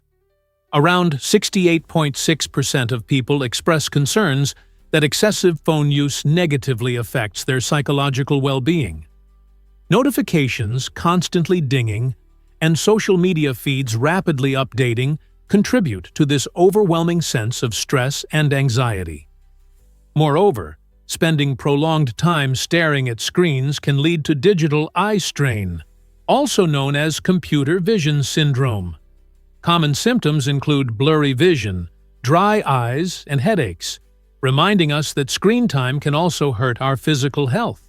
Around 68.6% of people express concerns that excessive phone use negatively affects their psychological well-being. Notifications constantly dinging and social media feeds rapidly updating contribute to this overwhelming sense of stress and anxiety. Moreover, spending prolonged time staring at screens can lead to digital eye strain, also known as computer vision syndrome. Common symptoms include blurry vision, dry eyes, and headaches, reminding us that screen time can also hurt our physical health.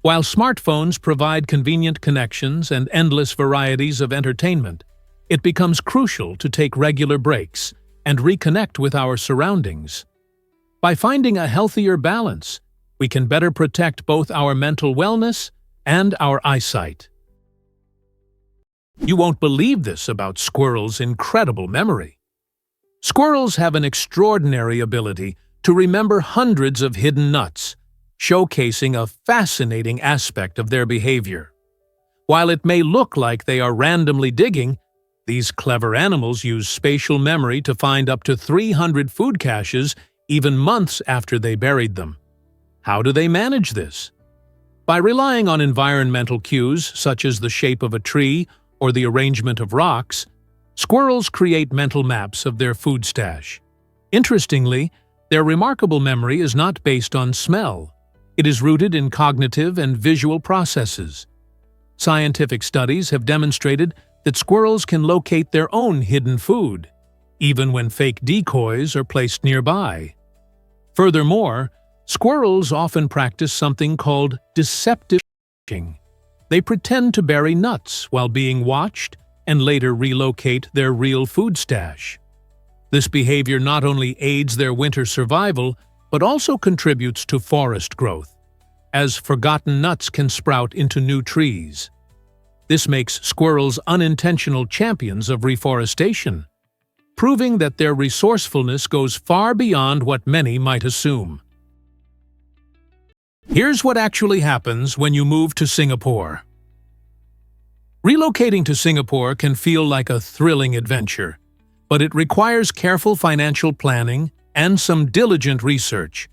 While smartphones provide convenient connections and endless varieties of entertainment, it becomes crucial to take regular breaks and reconnect with our surroundings. By finding a healthier balance, we can better protect both our mental wellness and our eyesight. You won't believe this about squirrels' incredible memory. Squirrels have an extraordinary ability to remember hundreds of hidden nuts, showcasing a fascinating aspect of their behavior. While it may look like they are randomly digging, these clever animals use spatial memory to find up to 300 food caches even months after they buried them. How do they manage this? By relying on environmental cues such as the shape of a tree or the arrangement of rocks, squirrels create mental maps of their food stash. Interestingly, their remarkable memory is not based on smell. It is rooted in cognitive and visual processes. Scientific studies have demonstrated that squirrels can locate their own hidden food, even when fake decoys are placed nearby. Furthermore, squirrels often practice something called deceptive watching. They pretend to bury nuts while being watched and later relocate their real food stash. This behavior not only aids their winter survival, but also contributes to forest growth, as forgotten nuts can sprout into new trees. This makes squirrels unintentional champions of reforestation, proving that their resourcefulness goes far beyond what many might assume. Here's what actually happens when you move to Singapore. Relocating to Singapore can feel like a thrilling adventure, but it requires careful financial planning and some diligent research.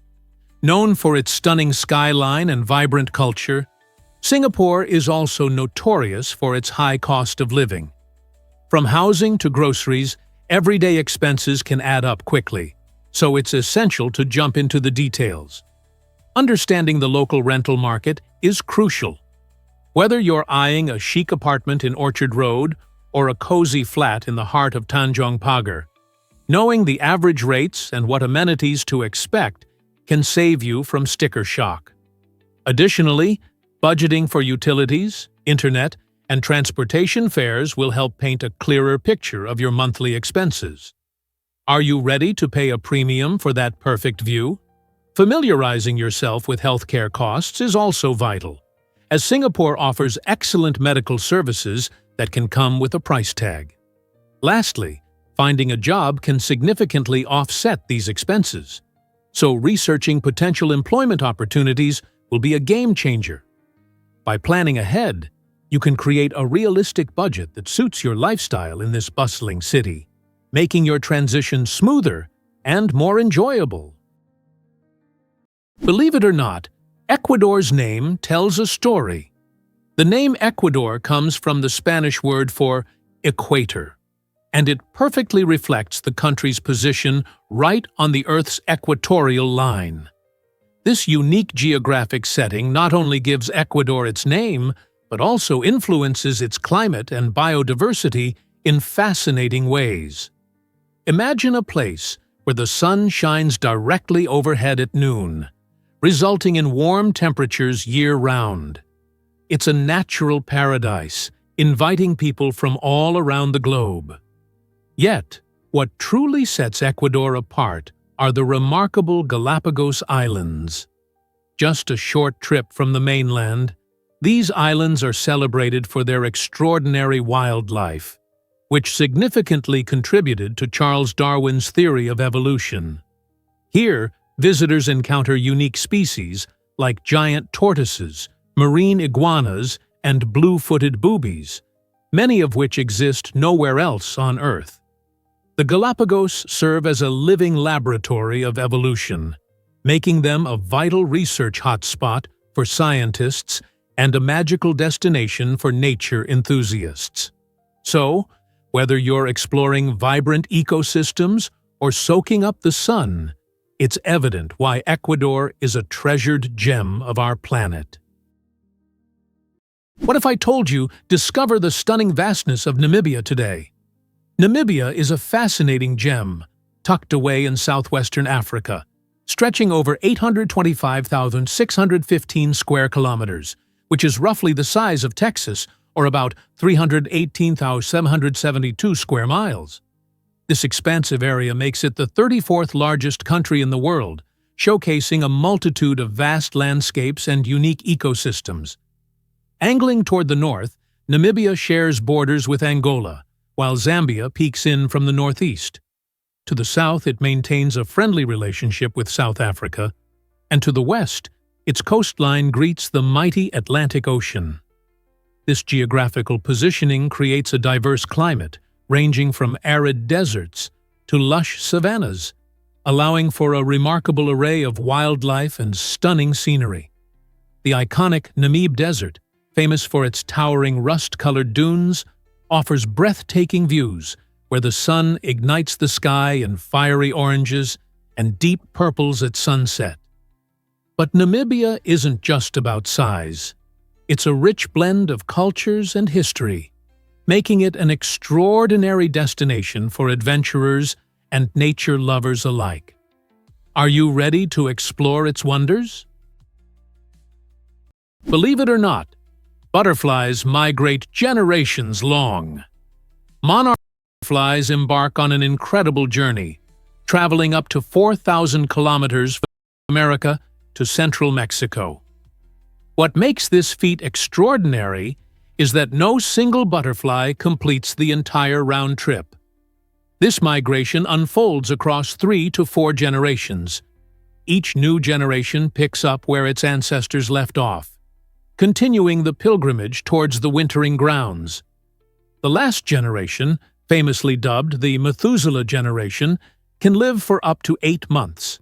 Known for its stunning skyline and vibrant culture, Singapore is also notorious for its high cost of living. From housing to groceries, everyday expenses can add up quickly, so it's essential to jump into the details. Understanding the local rental market is crucial. Whether you're eyeing a chic apartment in Orchard Road or a cozy flat in the heart of Tanjong Pagar, knowing the average rates and what amenities to expect can save you from sticker shock. Additionally, budgeting for utilities, internet, and transportation fares will help paint a clearer picture of your monthly expenses. Are you ready to pay a premium for that perfect view? Familiarizing yourself with healthcare costs is also vital, as Singapore offers excellent medical services that can come with a price tag. Lastly, finding a job can significantly offset these expenses, so researching potential employment opportunities will be a game changer. By planning ahead, you can create a realistic budget that suits your lifestyle in this bustling city, making your transition smoother and more enjoyable. Believe it or not, Ecuador's name tells a story. The name Ecuador comes from the Spanish word for equator, and it perfectly reflects the country's position right on the Earth's equatorial line. This unique geographic setting not only gives Ecuador its name, but also influences its climate and biodiversity in fascinating ways. Imagine a place where the sun shines directly overhead at noon, resulting in warm temperatures year-round. It's a natural paradise, inviting people from all around the globe. Yet, what truly sets Ecuador apart are the remarkable Galapagos Islands. Just a short trip from the mainland, these islands are celebrated for their extraordinary wildlife, which significantly contributed to Charles Darwin's theory of evolution. Here, visitors encounter unique species like giant tortoises, marine iguanas, and blue-footed boobies, many of which exist nowhere else on Earth. The Galapagos serve as a living laboratory of evolution, making them a vital research hotspot for scientists and a magical destination for nature enthusiasts. So, whether you're exploring vibrant ecosystems or soaking up the sun, it's evident why Ecuador is a treasured gem of our planet. What if I told you, discover the stunning vastness of Namibia today? Namibia is a fascinating gem, tucked away in southwestern Africa, stretching over 825,615 square kilometers, which is roughly the size of Texas, or about 318,772 square miles. This expansive area makes it the 34th largest country in the world, showcasing a multitude of vast landscapes and unique ecosystems. Angling toward the north, Namibia shares borders with Angola, while Zambia peeks in from the northeast. To the south, it maintains a friendly relationship with South Africa, and to the west, its coastline greets the mighty Atlantic Ocean. This geographical positioning creates a diverse climate, ranging from arid deserts to lush savannas, allowing for a remarkable array of wildlife and stunning scenery. The iconic Namib Desert, famous for its towering rust-colored dunes, offers breathtaking views where the sun ignites the sky in fiery oranges and deep purples at sunset. But Namibia isn't just about size. It's a rich blend of cultures and history, making it an extraordinary destination for adventurers and nature lovers alike. Are you ready to explore its wonders? Believe it or not, butterflies migrate generations long. Monarch butterflies embark on an incredible journey, traveling up to 4,000 kilometers from America to central Mexico. What makes this feat extraordinary is that no single butterfly completes the entire round trip. This migration unfolds across 3 to 4 generations. Each new generation picks up where its ancestors left off, continuing the pilgrimage towards the wintering grounds. The last generation, famously dubbed the Methuselah generation, can live for up to 8 months,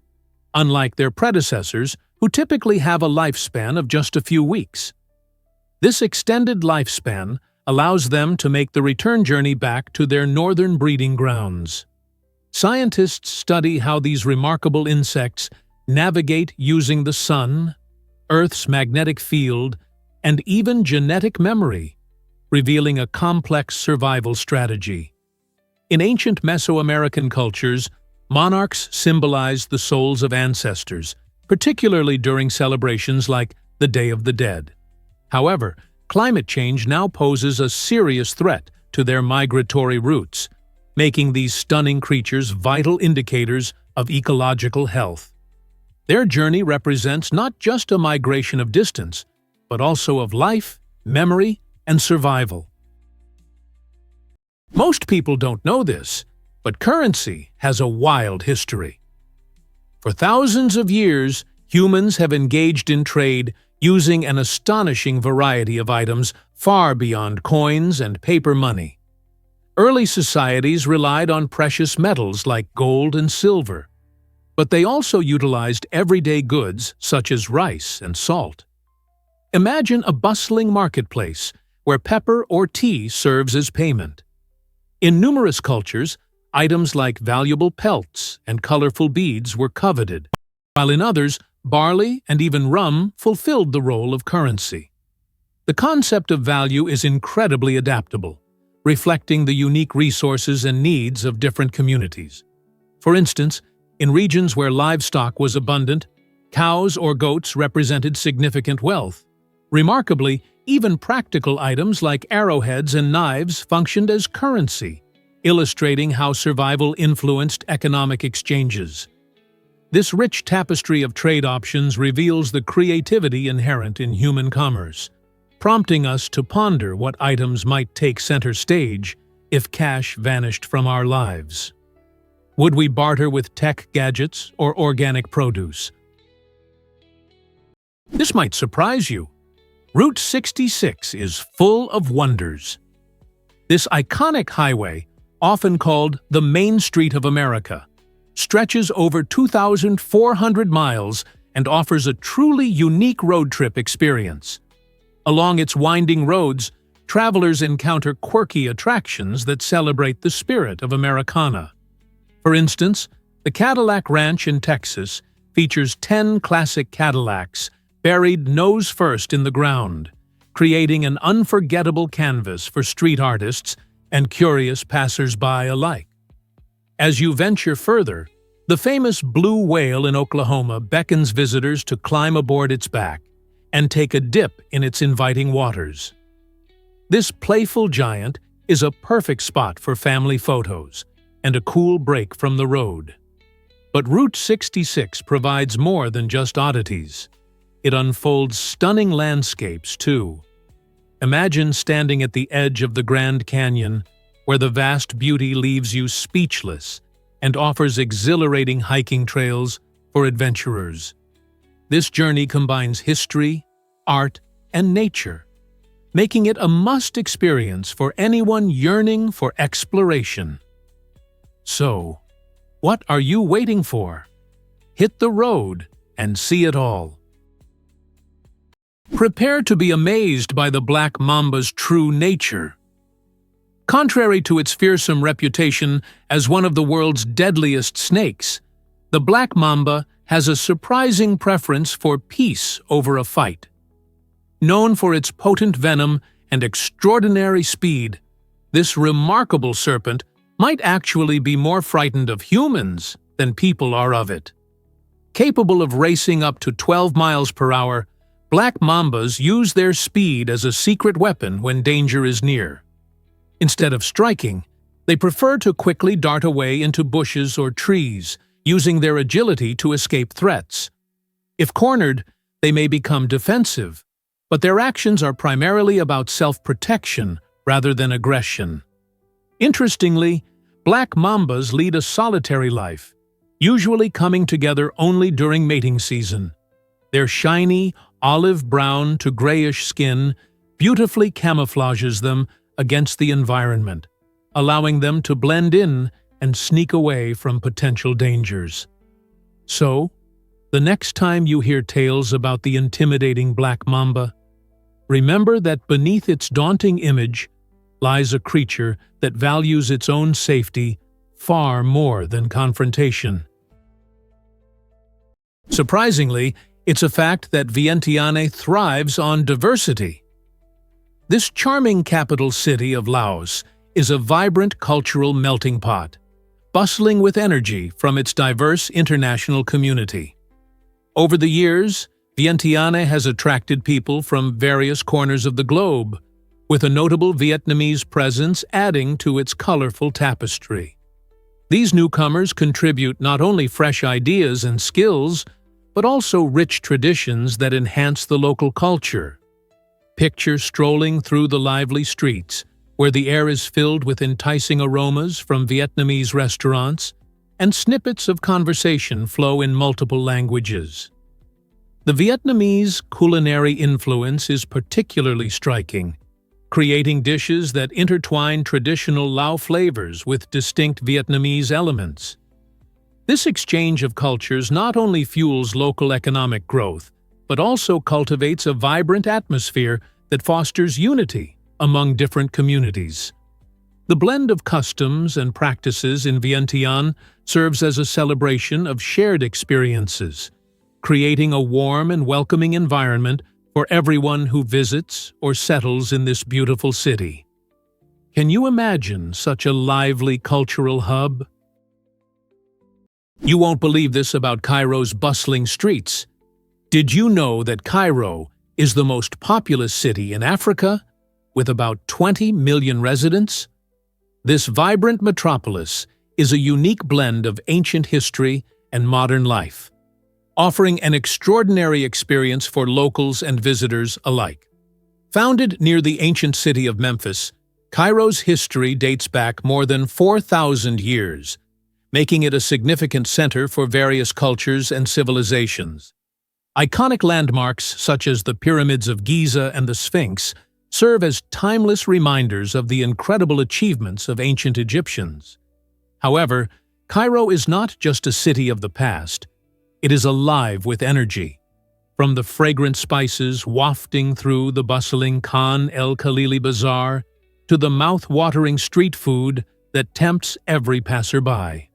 unlike their predecessors, who typically have a lifespan of just a few weeks. This extended lifespan allows them to make the return journey back to their northern breeding grounds. Scientists study how these remarkable insects navigate using the sun, Earth's magnetic field, and even genetic memory, revealing a complex survival strategy. In ancient Mesoamerican cultures, monarchs symbolized the souls of ancestors, particularly during celebrations like the Day of the Dead. However, climate change now poses a serious threat to their migratory routes, making these stunning creatures vital indicators of ecological health. Their journey represents not just a migration of distance, but also of life, memory, and survival. Most people don't know this, but currency has a wild history. For thousands of years, humans have engaged in trade using an astonishing variety of items far beyond coins and paper money. Early societies relied on precious metals like gold and silver, but they also utilized everyday goods such as rice and salt. Imagine a bustling marketplace where pepper or tea serves as payment. In numerous cultures, items like valuable pelts and colorful beads were coveted, while in others, barley and even rum fulfilled the role of currency. The concept of value is incredibly adaptable, reflecting the unique resources and needs of different communities. For instance, in regions where livestock was abundant, cows or goats represented significant wealth. Remarkably, even practical items like arrowheads and knives functioned as currency, illustrating how survival influenced economic exchanges. This rich tapestry of trade options reveals the creativity inherent in human commerce, prompting us to ponder what items might take center stage if cash vanished from our lives. Would we barter with tech gadgets or organic produce? This might surprise you. Route 66 is full of wonders. This iconic highway, often called the Main Street of America, stretches over 2,400 miles and offers a truly unique road trip experience. Along its winding roads, travelers encounter quirky attractions that celebrate the spirit of Americana. For instance, the Cadillac Ranch in Texas features 10 classic Cadillacs buried nose first in the ground, creating an unforgettable canvas for street artists and curious passers-by alike. As you venture further, the famous blue whale in Oklahoma beckons visitors to climb aboard its back and take a dip in its inviting waters. This playful giant is a perfect spot for family photos and a cool break from the road. But Route 66 provides more than just oddities. It unfolds stunning landscapes, too. Imagine standing at the edge of the Grand Canyon, where the vast beauty leaves you speechless and offers exhilarating hiking trails for adventurers. This journey combines history, art, and nature, making it a must-experience for anyone yearning for exploration. So, what are you waiting for? Hit the road and see it all. Prepare to be amazed by the black mamba's true nature. Contrary to its fearsome reputation as one of the world's deadliest snakes, the black mamba has a surprising preference for peace over a fight. Known for its potent venom and extraordinary speed, this remarkable serpent might actually be more frightened of humans than people are of it. Capable of racing up to 12 miles per hour, black mambas use their speed as a secret weapon when danger is near. Instead of striking, they prefer to quickly dart away into bushes or trees, using their agility to escape threats. If cornered, they may become defensive, but their actions are primarily about self-protection rather than aggression. Interestingly, black mambas lead a solitary life, usually coming together only during mating season. Their shiny, olive-brown to grayish skin beautifully camouflages them against the environment, allowing them to blend in and sneak away from potential dangers. So, the next time you hear tales about the intimidating black mamba, remember that beneath its daunting image lies a creature that values its own safety far more than confrontation. Surprisingly, it's a fact that Vientiane thrives on diversity. This charming capital city of Laos is a vibrant cultural melting pot, bustling with energy from its diverse international community. Over the years, Vientiane has attracted people from various corners of the globe, with a notable Vietnamese presence adding to its colorful tapestry. These newcomers contribute not only fresh ideas and skills, but also rich traditions that enhance the local culture. Picture strolling through the lively streets, where the air is filled with enticing aromas from Vietnamese restaurants, and snippets of conversation flow in multiple languages. The Vietnamese culinary influence is particularly striking, creating dishes that intertwine traditional Lao flavors with distinct Vietnamese elements. This exchange of cultures not only fuels local economic growth, but also cultivates a vibrant atmosphere that fosters unity among different communities. The blend of customs and practices in Vientiane serves as a celebration of shared experiences, creating a warm and welcoming environment for everyone who visits or settles in this beautiful city. Can you imagine such a lively cultural hub? You won't believe this about Cairo's bustling streets. Did you know that Cairo is the most populous city in Africa, with about 20 million residents? This vibrant metropolis is a unique blend of ancient history and modern life, offering an extraordinary experience for locals and visitors alike. Founded near the ancient city of Memphis, Cairo's history dates back more than 4,000 years, making it a significant center for various cultures and civilizations. Iconic landmarks such as the Pyramids of Giza and the Sphinx serve as timeless reminders of the incredible achievements of ancient Egyptians. However, Cairo is not just a city of the past. It is alive with energy. From the fragrant spices wafting through the bustling Khan el-Khalili Bazaar to the mouth-watering street food that tempts every passerby.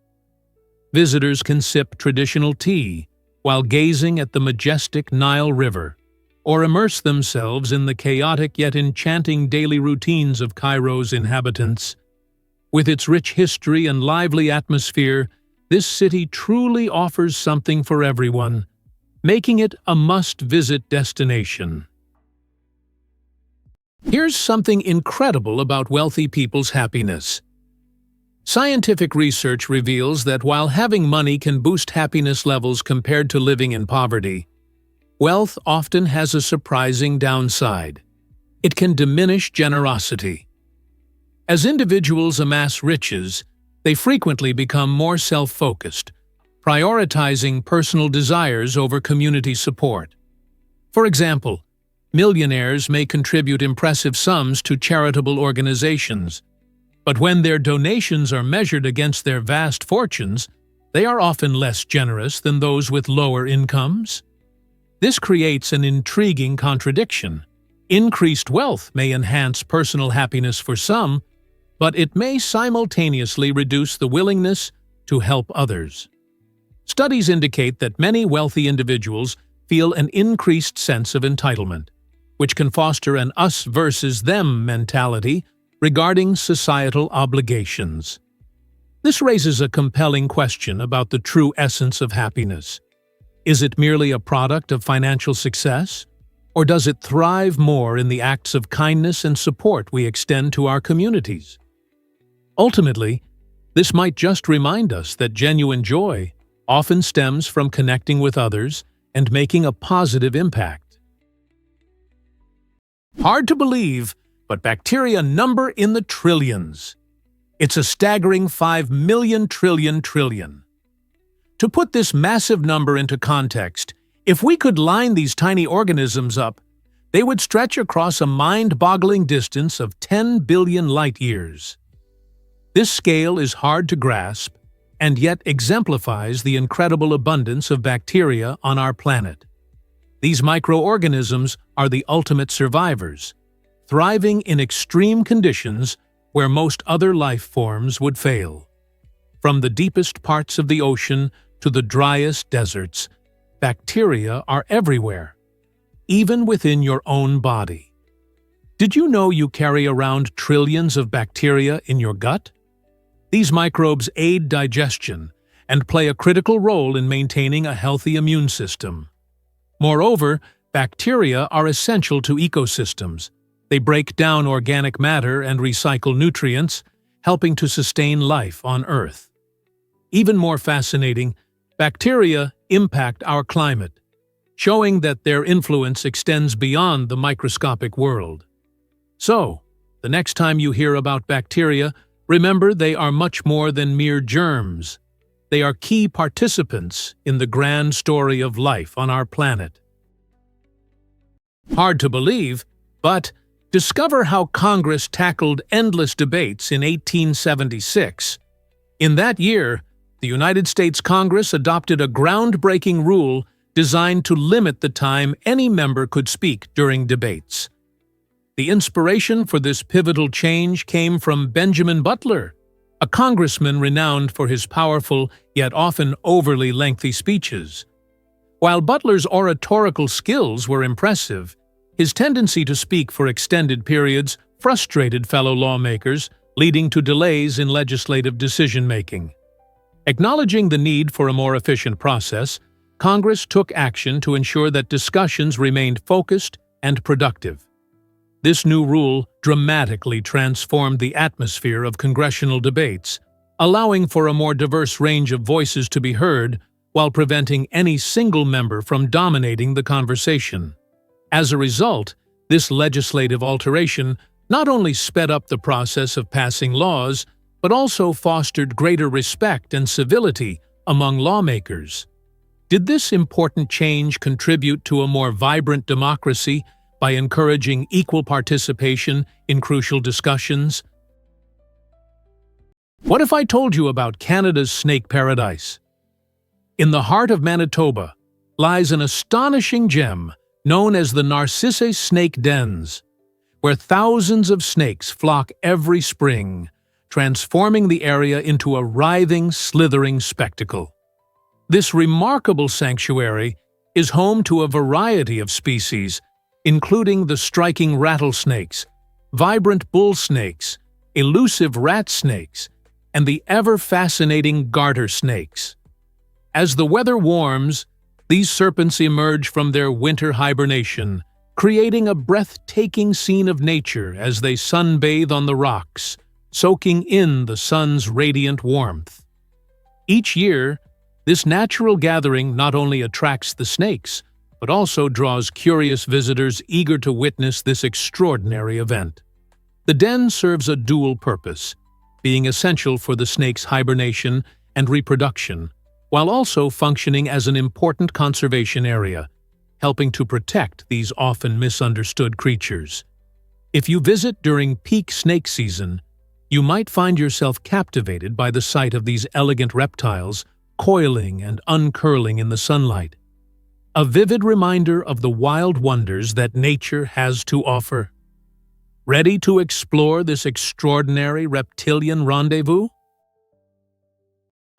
Visitors can sip traditional tea while gazing at the majestic Nile River, or immerse themselves in the chaotic yet enchanting daily routines of Cairo's inhabitants. With its rich history and lively atmosphere, this city truly offers something for everyone, making it a must-visit destination. Here's something incredible about wealthy people's happiness. Scientific research reveals that while having money can boost happiness levels compared to living in poverty, wealth often has a surprising downside. It can diminish generosity. As individuals amass riches, they frequently become more self-focused, prioritizing personal desires over community support. For example, millionaires may contribute impressive sums to charitable organizations, but when their donations are measured against their vast fortunes, they are often less generous than those with lower incomes. This creates an intriguing contradiction. Increased wealth may enhance personal happiness for some, but it may simultaneously reduce the willingness to help others. Studies indicate that many wealthy individuals feel an increased sense of entitlement, which can foster an us versus them mentality regarding societal obligations. This raises a compelling question about the true essence of happiness. Is it merely a product of financial success, or does it thrive more in the acts of kindness and support we extend to our communities? Ultimately, this might just remind us that genuine joy often stems from connecting with others and making a positive impact. Hard to believe, but bacteria number in the trillions. It's a staggering 5 million trillion. To put this massive number into context, if we could line these tiny organisms up, they would stretch across a mind-boggling distance of 10 billion light-years. This scale is hard to grasp, and yet exemplifies the incredible abundance of bacteria on our planet. These microorganisms are the ultimate survivors, thriving in extreme conditions where most other life forms would fail. From the deepest parts of the ocean to the driest deserts, bacteria are everywhere, even within your own body. Did you know you carry around trillions of bacteria in your gut? These microbes aid digestion and play a critical role in maintaining a healthy immune system. Moreover, bacteria are essential to ecosystems. They break down organic matter and recycle nutrients, helping to sustain life on Earth. Even more fascinating, bacteria impact our climate, showing that their influence extends beyond the microscopic world. So, the next time you hear about bacteria, remember they are much more than mere germs. They are key participants in the grand story of life on our planet. Hard to believe, but discover how Congress tackled endless debates in 1876. In that year, the United States Congress adopted a groundbreaking rule designed to limit the time any member could speak during debates. The inspiration for this pivotal change came from Benjamin Butler, a congressman renowned for his powerful yet often overly lengthy speeches. While Butler's oratorical skills were impressive, his tendency to speak for extended periods frustrated fellow lawmakers, leading to delays in legislative decision-making. Acknowledging the need for a more efficient process, Congress took action to ensure that discussions remained focused and productive. This new rule dramatically transformed the atmosphere of congressional debates, allowing for a more diverse range of voices to be heard while preventing any single member from dominating the conversation. As a result, this legislative alteration not only sped up the process of passing laws, but also fostered greater respect and civility among lawmakers. Did this important change contribute to a more vibrant democracy by encouraging equal participation in crucial discussions? What if I told you about Canada's snake paradise? In the heart of Manitoba lies an astonishing gem known as the Narcissus snake dens, where thousands of snakes flock every spring, transforming the area into a writhing, slithering spectacle. This remarkable sanctuary is home to a variety of species, including the striking rattlesnakes, vibrant bull snakes, elusive rat snakes, and the ever-fascinating garter snakes. As the weather warms, these serpents emerge from their winter hibernation, creating a breathtaking scene of nature as they sunbathe on the rocks, soaking in the sun's radiant warmth. Each year, this natural gathering not only attracts the snakes, but also draws curious visitors eager to witness this extraordinary event. The den serves a dual purpose, being essential for the snake's hibernation and reproduction, while also functioning as an important conservation area, helping to protect these often misunderstood creatures. If you visit during peak snake season, you might find yourself captivated by the sight of these elegant reptiles coiling and uncurling in the sunlight. A vivid reminder of the wild wonders that nature has to offer. Ready to explore this extraordinary reptilian rendezvous?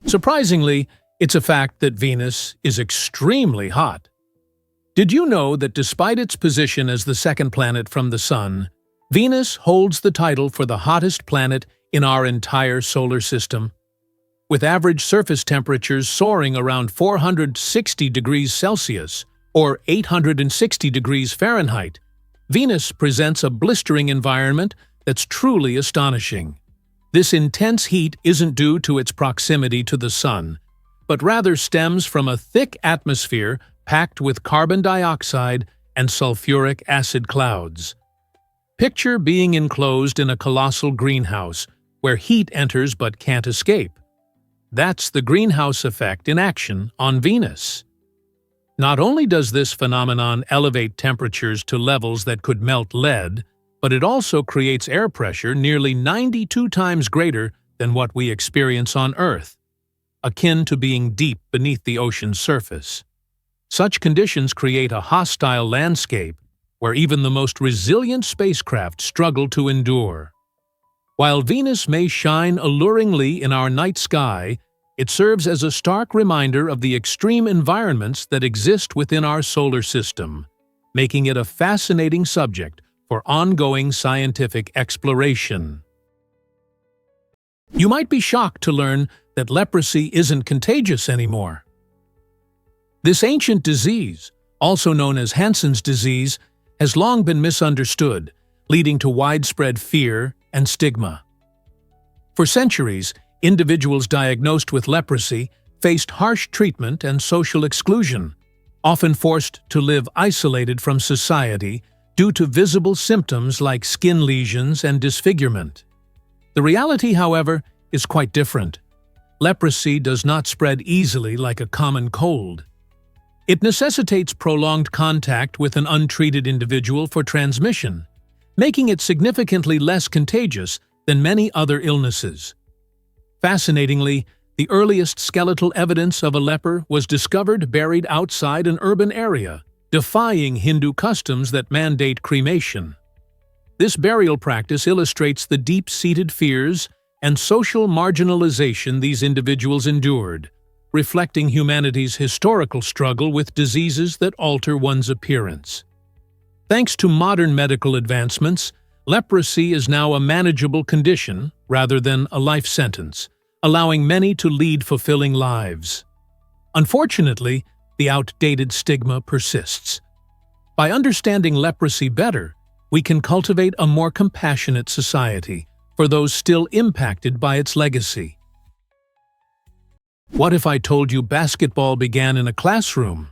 Surprisingly, it's a fact that Venus is extremely hot. Did you know that despite its position as the second planet from the Sun, Venus holds the title for the hottest planet in our entire solar system? With average surface temperatures soaring around 460 degrees Celsius or 860 degrees Fahrenheit, Venus presents a blistering environment that's truly astonishing. This intense heat isn't due to its proximity to the Sun, but rather stems from a thick atmosphere packed with carbon dioxide and sulfuric acid clouds. Picture being enclosed in a colossal greenhouse where heat enters but can't escape. That's the greenhouse effect in action on Venus. Not only does this phenomenon elevate temperatures to levels that could melt lead, but it also creates air pressure nearly 92 times greater than what we experience on Earth, akin to being deep beneath the ocean's surface. Such conditions create a hostile landscape where even the most resilient spacecraft struggle to endure. While Venus may shine alluringly in our night sky, it serves as a stark reminder of the extreme environments that exist within our solar system, making it a fascinating subject for ongoing scientific exploration. You might be shocked to learn that leprosy isn't contagious anymore. This ancient disease, also known as Hansen's disease, has long been misunderstood, leading to widespread fear and stigma. For centuries, individuals diagnosed with leprosy faced harsh treatment and social exclusion, often forced to live isolated from society due to visible symptoms like skin lesions and disfigurement. The reality, however, is quite different. Leprosy does not spread easily like a common cold. It necessitates prolonged contact with an untreated individual for transmission, making it significantly less contagious than many other illnesses. Fascinatingly, the earliest skeletal evidence of a leper was discovered buried outside an urban area, defying Hindu customs that mandate cremation. This burial practice illustrates the deep-seated fears and social marginalization these individuals endured, reflecting humanity's historical struggle with diseases that alter one's appearance. Thanks to modern medical advancements, leprosy is now a manageable condition rather than a life sentence, allowing many to lead fulfilling lives. Unfortunately, the outdated stigma persists. By understanding leprosy better, we can cultivate a more compassionate society for those still impacted by its legacy. What if I told you basketball began in a classroom?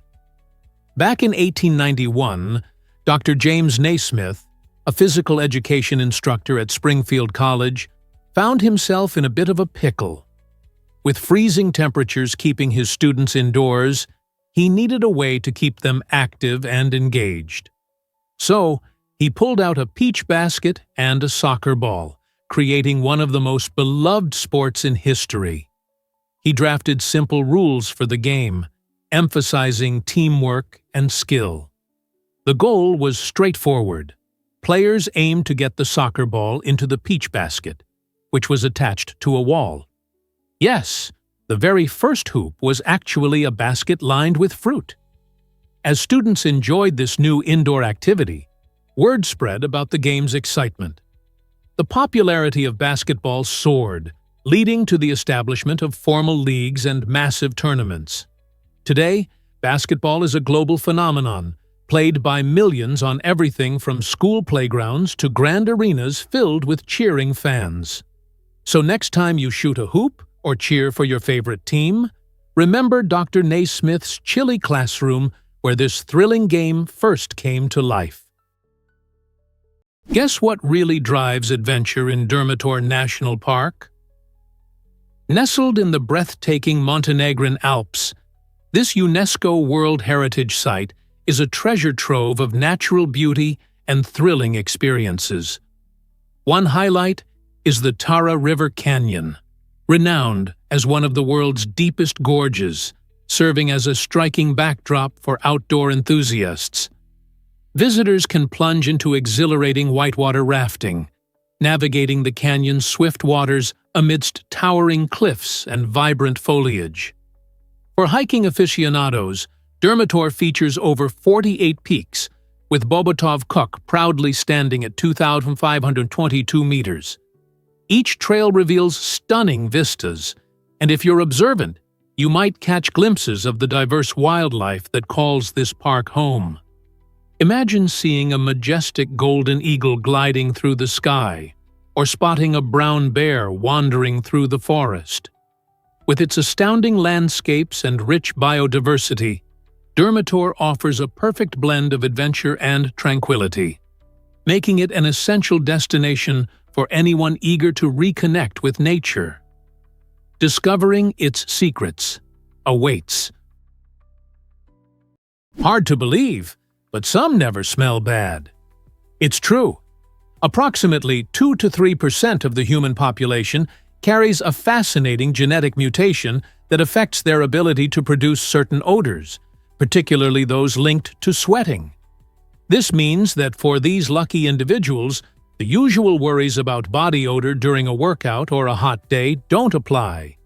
Back in 1891, Dr. James Naismith, a physical education instructor at Springfield College, found himself in a bit of a pickle. With freezing temperatures keeping his students indoors, he needed a way to keep them active and engaged. So, he pulled out a peach basket and a soccer ball, creating one of the most beloved sports in history. He drafted simple rules for the game, emphasizing teamwork and skill. The goal was straightforward. Players aimed to get the soccer ball into the peach basket, which was attached to a wall. Yes, the very first hoop was actually a basket lined with fruit. As students enjoyed this new indoor activity, word spread about the game's excitement. The popularity of basketball soared, leading to the establishment of formal leagues and massive tournaments. Today, basketball is a global phenomenon, played by millions on everything from school playgrounds to grand arenas filled with cheering fans. So next time you shoot a hoop or cheer for your favorite team, remember Dr. Naismith's chilly classroom where this thrilling game first came to life. Guess what really drives adventure in Durmitor National Park? Nestled in the breathtaking Montenegrin Alps, this UNESCO World Heritage Site is a treasure trove of natural beauty and thrilling experiences. One highlight is the Tara River Canyon, renowned as one of the world's deepest gorges, serving as a striking backdrop for outdoor enthusiasts. Visitors can plunge into exhilarating whitewater rafting, navigating the canyon's swift waters amidst towering cliffs and vibrant foliage. For hiking aficionados, Durmitor features over 48 peaks, with Bobotov Kuk proudly standing at 2,522 meters. Each trail reveals stunning vistas, and if you're observant, you might catch glimpses of the diverse wildlife that calls this park home. Imagine seeing a majestic golden eagle gliding through the sky, or spotting a brown bear wandering through the forest. With its astounding landscapes and rich biodiversity, Durmitor offers a perfect blend of adventure and tranquility, making it an essential destination for anyone eager to reconnect with nature. Discovering its secrets awaits. Hard to believe, but some never smell bad. It's true. Approximately 2 to 3% of the human population carries a fascinating genetic mutation that affects their ability to produce certain odors, particularly those linked to sweating. This means that for these lucky individuals, the usual worries about body odor during a workout or a hot day don't apply.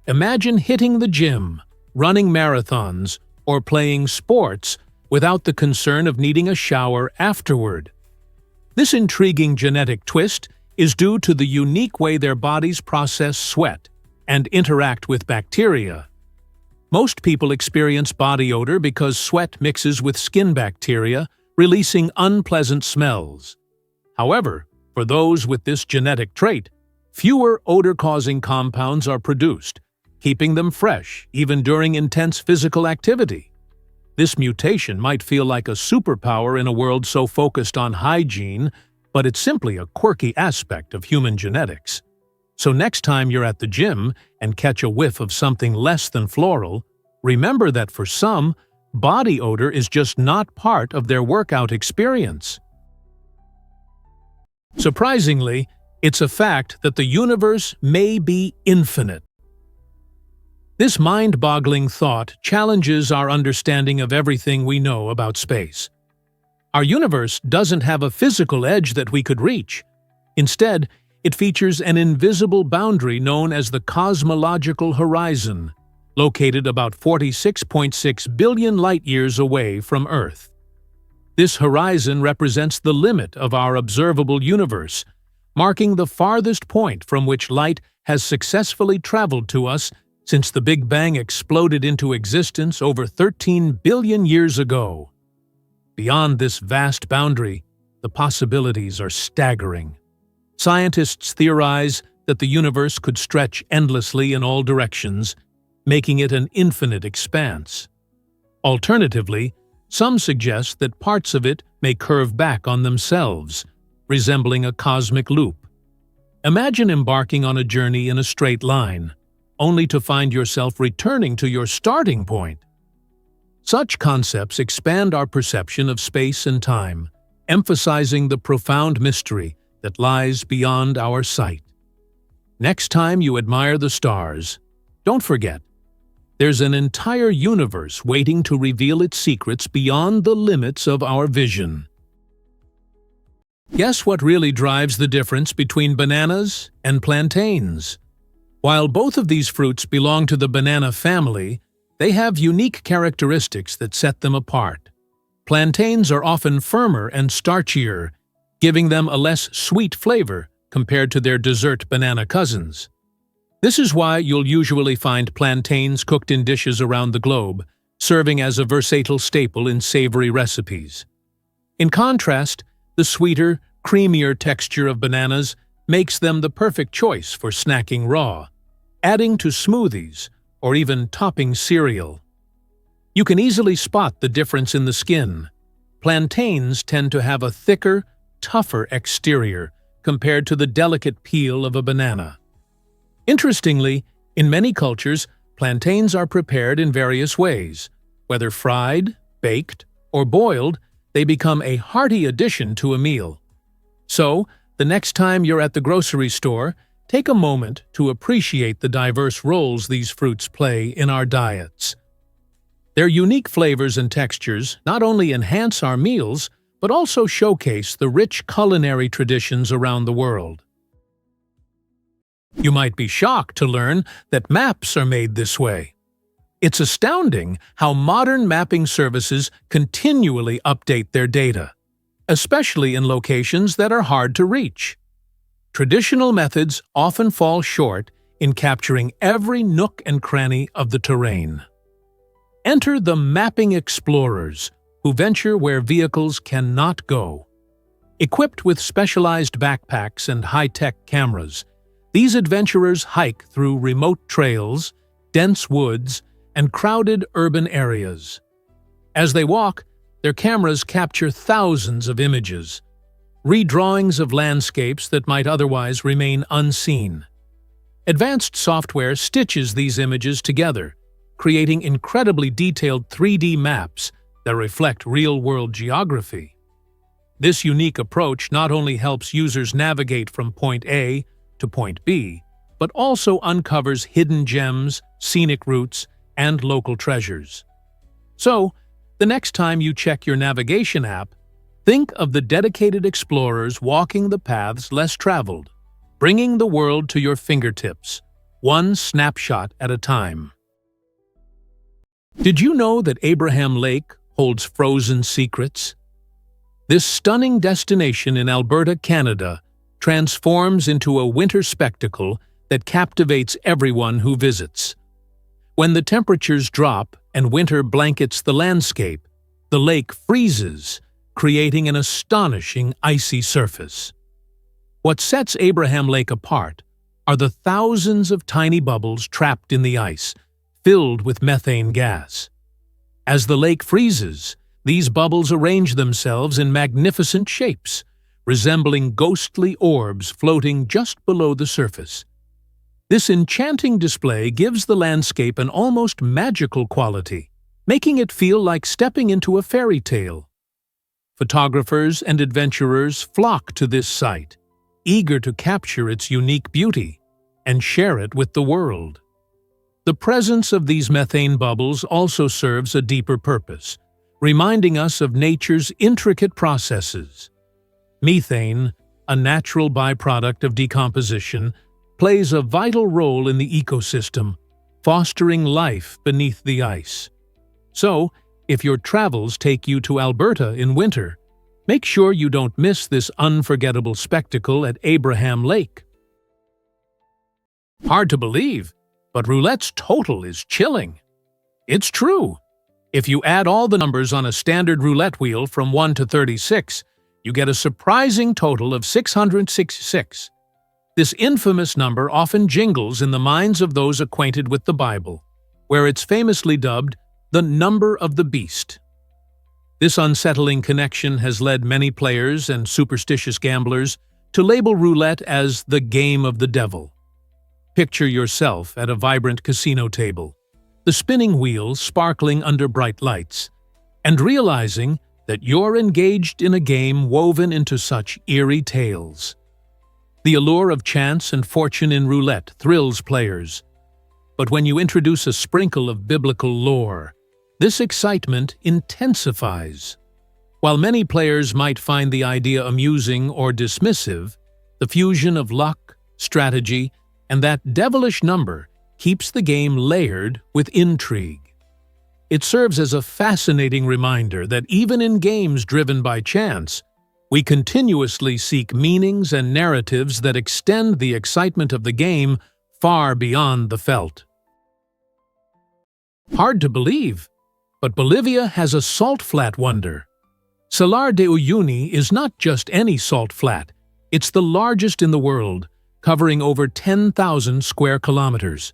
Imagine hitting the gym, running marathons, or playing sports without the concern of needing a shower afterward. This intriguing genetic twist is due to the unique way their bodies process sweat and interact with bacteria. Most people experience body odor because sweat mixes with skin bacteria, releasing unpleasant smells. However, for those with this genetic trait, fewer odor-causing compounds are produced, keeping them fresh even during intense physical activity. This mutation might feel like a superpower in a world so focused on hygiene, but it's simply a quirky aspect of human genetics. So next time you're at the gym and catch a whiff of something less than floral, remember that for some, body odor is just not part of their workout experience. Surprisingly, it's a fact that the universe may be infinite. This mind-boggling thought challenges our understanding of everything we know about space. Our universe doesn't have a physical edge that we could reach. Instead, it features an invisible boundary known as the cosmological horizon, located about 46.6 billion light-years away from Earth. This horizon represents the limit of our observable universe, marking the farthest point from which light has successfully traveled to us since the Big Bang exploded into existence over 13 billion years ago. Beyond this vast boundary, the possibilities are staggering. Scientists theorize that the universe could stretch endlessly in all directions, making it an infinite expanse. Alternatively, some suggest that parts of it may curve back on themselves, resembling a cosmic loop. Imagine embarking on a journey in a straight line, only to find yourself returning to your starting point. Such concepts expand our perception of space and time, emphasizing the profound mystery that lies beyond our sight. Next time you admire the stars, don't forget, there's an entire universe waiting to reveal its secrets beyond the limits of our vision. Guess what really drives the difference between bananas and plantains? While both of these fruits belong to the banana family, they have unique characteristics that set them apart. Plantains are often firmer and starchier, giving them a less sweet flavor compared to their dessert banana cousins. This is why you'll usually find plantains cooked in dishes around the globe, serving as a versatile staple in savory recipes. In contrast, the sweeter, creamier texture of bananas makes them the perfect choice for snacking raw, adding to smoothies, or even topping cereal. You can easily spot the difference in the skin. Plantains tend to have a thicker, tougher exterior compared to the delicate peel of a banana. Interestingly, in many cultures, plantains are prepared in various ways. Whether fried, baked, or boiled, they become a hearty addition to a meal. So, the next time you're at the grocery store, take a moment to appreciate the diverse roles these fruits play in our diets. Their unique flavors and textures not only enhance our meals, but also showcase the rich culinary traditions around the world. You might be shocked to learn that maps are made this way. It's astounding how modern mapping services continually update their data, especially in locations that are hard to reach. Traditional methods often fall short in capturing every nook and cranny of the terrain. Enter the mapping explorers, who venture where vehicles cannot go. Equipped with specialized backpacks and high-tech cameras, these adventurers hike through remote trails, dense woods, and crowded urban areas. As they walk, their cameras capture thousands of images, redrawings of landscapes that might otherwise remain unseen. Advanced software stitches these images together, creating incredibly detailed 3D maps that reflect real-world geography. This unique approach not only helps users navigate from point A to point B, but also uncovers hidden gems, scenic routes, and local treasures. So, the next time you check your navigation app, think of the dedicated explorers walking the paths less traveled, bringing the world to your fingertips, one snapshot at a time. Did you know that Abraham Lake holds frozen secrets? This stunning destination in Alberta, Canada, transforms into a winter spectacle that captivates everyone who visits. When the temperatures drop and winter blankets the landscape, the lake freezes, creating an astonishing icy surface. What sets Abraham Lake apart are the thousands of tiny bubbles trapped in the ice, filled with methane gas. As the lake freezes, these bubbles arrange themselves in magnificent shapes, resembling ghostly orbs floating just below the surface. This enchanting display gives the landscape an almost magical quality, making it feel like stepping into a fairy tale. Photographers and adventurers flock to this site, eager to capture its unique beauty and share it with the world. The presence of these methane bubbles also serves a deeper purpose, reminding us of nature's intricate processes. Methane, a natural byproduct of decomposition, plays a vital role in the ecosystem, fostering life beneath the ice. So, if your travels take you to Alberta in winter, make sure you don't miss this unforgettable spectacle at Abraham Lake. Hard to believe, but roulette's total is chilling. It's true. If you add all the numbers on a standard roulette wheel from 1 to 36, you get a surprising total of 666. This infamous number often jingles in the minds of those acquainted with the Bible, where it's famously dubbed the number of the beast. This unsettling connection has led many players and superstitious gamblers to label roulette as the game of the devil. Picture yourself at a vibrant casino table, the spinning wheels sparkling under bright lights, and realizing that you're engaged in a game woven into such eerie tales. The allure of chance and fortune in roulette thrills players, but when you introduce a sprinkle of biblical lore, this excitement intensifies. While many players might find the idea amusing or dismissive, the fusion of luck, strategy, and that devilish number keeps the game layered with intrigue. It serves as a fascinating reminder that even in games driven by chance, we continuously seek meanings and narratives that extend the excitement of the game far beyond the felt. Hard to believe, but Bolivia has a salt flat wonder. Salar de Uyuni is not just any salt flat, it's the largest in the world, covering over 10,000 square kilometers.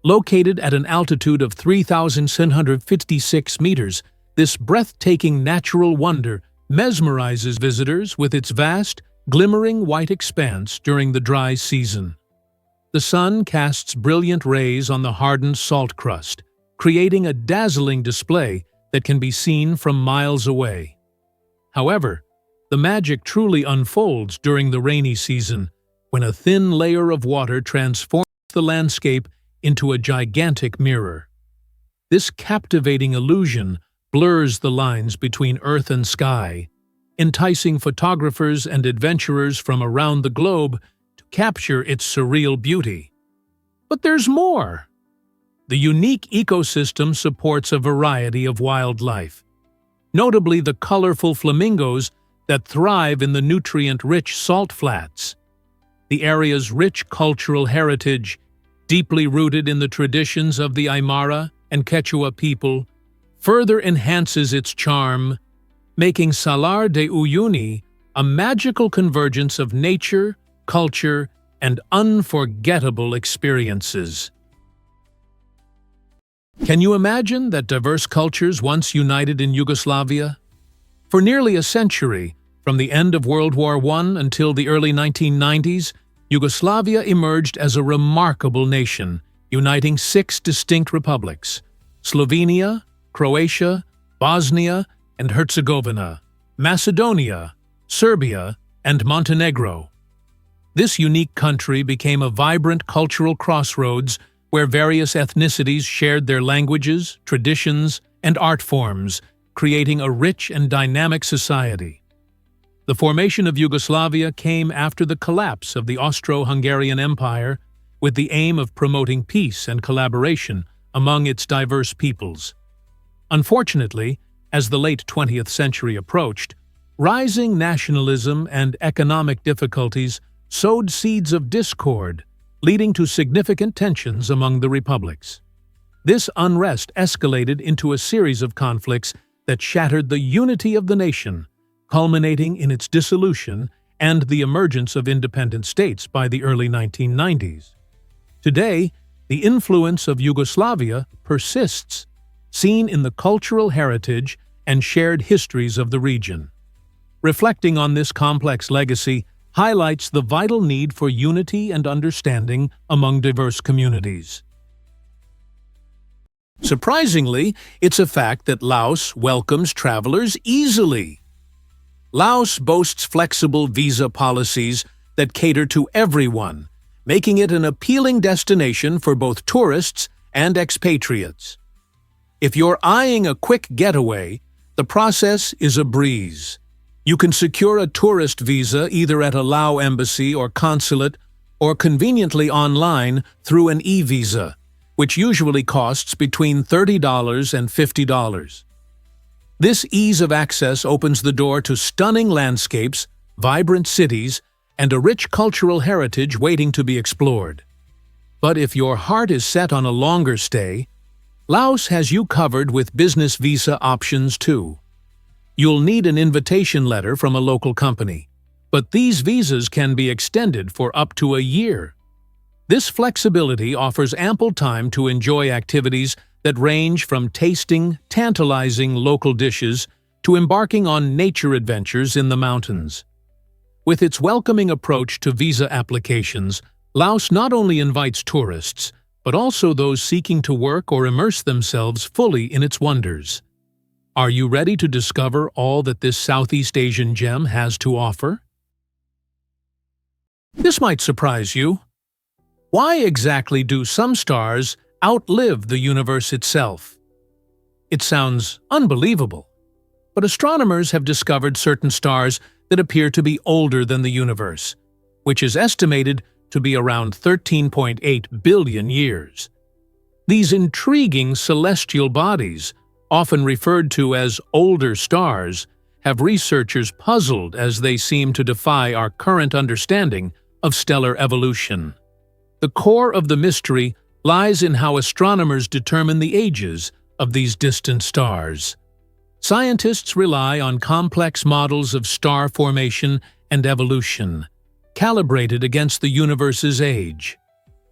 Located at an altitude of 3,756 meters, this breathtaking natural wonder mesmerizes visitors with its vast, glimmering white expanse during the dry season. The sun casts brilliant rays on the hardened salt crust, creating a dazzling display that can be seen from miles away. However, the magic truly unfolds during the rainy season, when a thin layer of water transforms the landscape into a gigantic mirror. This captivating illusion blurs the lines between earth and sky, enticing photographers and adventurers from around the globe to capture its surreal beauty. But there's more. The unique ecosystem supports a variety of wildlife, notably the colorful flamingos that thrive in the nutrient-rich salt flats. The area's rich cultural heritage, deeply rooted in the traditions of the Aymara and Quechua people, further enhances its charm, making Salar de Uyuni a magical convergence of nature, culture, and unforgettable experiences. Can you imagine that diverse cultures once united in Yugoslavia? For nearly a century, from the end of World War I until the early 1990s, Yugoslavia emerged as a remarkable nation, uniting 6 distinct republics: Slovenia, Croatia, Bosnia and Herzegovina, Macedonia, Serbia, and Montenegro. This unique country became a vibrant cultural crossroads where various ethnicities shared their languages, traditions, and art forms, creating a rich and dynamic society. The formation of Yugoslavia came after the collapse of the Austro-Hungarian Empire, with the aim of promoting peace and collaboration among its diverse peoples. Unfortunately, as the late 20th century approached, rising nationalism and economic difficulties sowed seeds of discord, leading to significant tensions among the republics. This unrest escalated into a series of conflicts that shattered the unity of the nation, culminating in its dissolution and the emergence of independent states by the early 1990s. Today, the influence of Yugoslavia persists, seen in the cultural heritage and shared histories of the region. Reflecting on this complex legacy highlights the vital need for unity and understanding among diverse communities. Surprisingly, it's a fact that Laos welcomes travelers easily. Laos boasts flexible visa policies that cater to everyone, making it an appealing destination for both tourists and expatriates. If you're eyeing a quick getaway, the process is a breeze. You can secure a tourist visa either at a Lao embassy or consulate or conveniently online through an e-visa, which usually costs between $30 and $50. This ease of access opens the door to stunning landscapes, vibrant cities, and a rich cultural heritage waiting to be explored. But if your heart is set on a longer stay, Laos has you covered with business visa options too. You'll need an invitation letter from a local company, but these visas can be extended for up to a year. This flexibility offers ample time to enjoy activities that range from tasting tantalizing local dishes to embarking on nature adventures in the mountains. With its welcoming approach to visa applications, Laos not only invites tourists, but also those seeking to work or immerse themselves fully in its wonders. Are you ready to discover all that this Southeast Asian gem has to offer? This might surprise you. Why exactly do some stars outlive the universe itself? It sounds unbelievable, but astronomers have discovered certain stars that appear to be older than the universe, which is estimated to be around 13.8 billion years. These intriguing celestial bodies, often referred to as older stars, have researchers puzzled as they seem to defy our current understanding of stellar evolution. The core of the mystery lies in how astronomers determine the ages of these distant stars. Scientists rely on complex models of star formation and evolution, calibrated against the universe's age.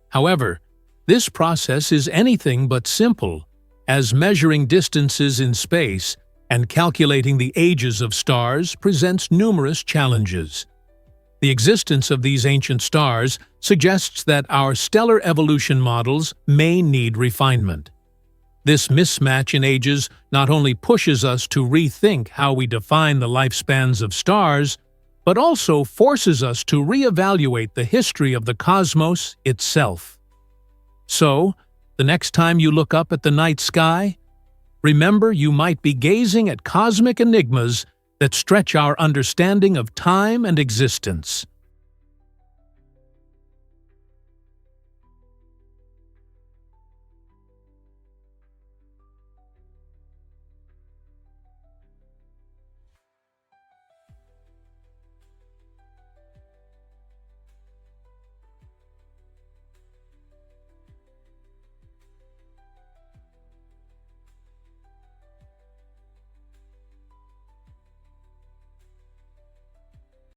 However, this process is anything but simple, as measuring distances in space and calculating the ages of stars presents numerous challenges. The existence of these ancient stars suggests that our stellar evolution models may need refinement. This mismatch in ages not only pushes us to rethink how we define the lifespans of stars, but also forces us to reevaluate the history of the cosmos itself. So, the next time you look up at the night sky, remember you might be gazing at cosmic enigmas that stretch our understanding of time and existence.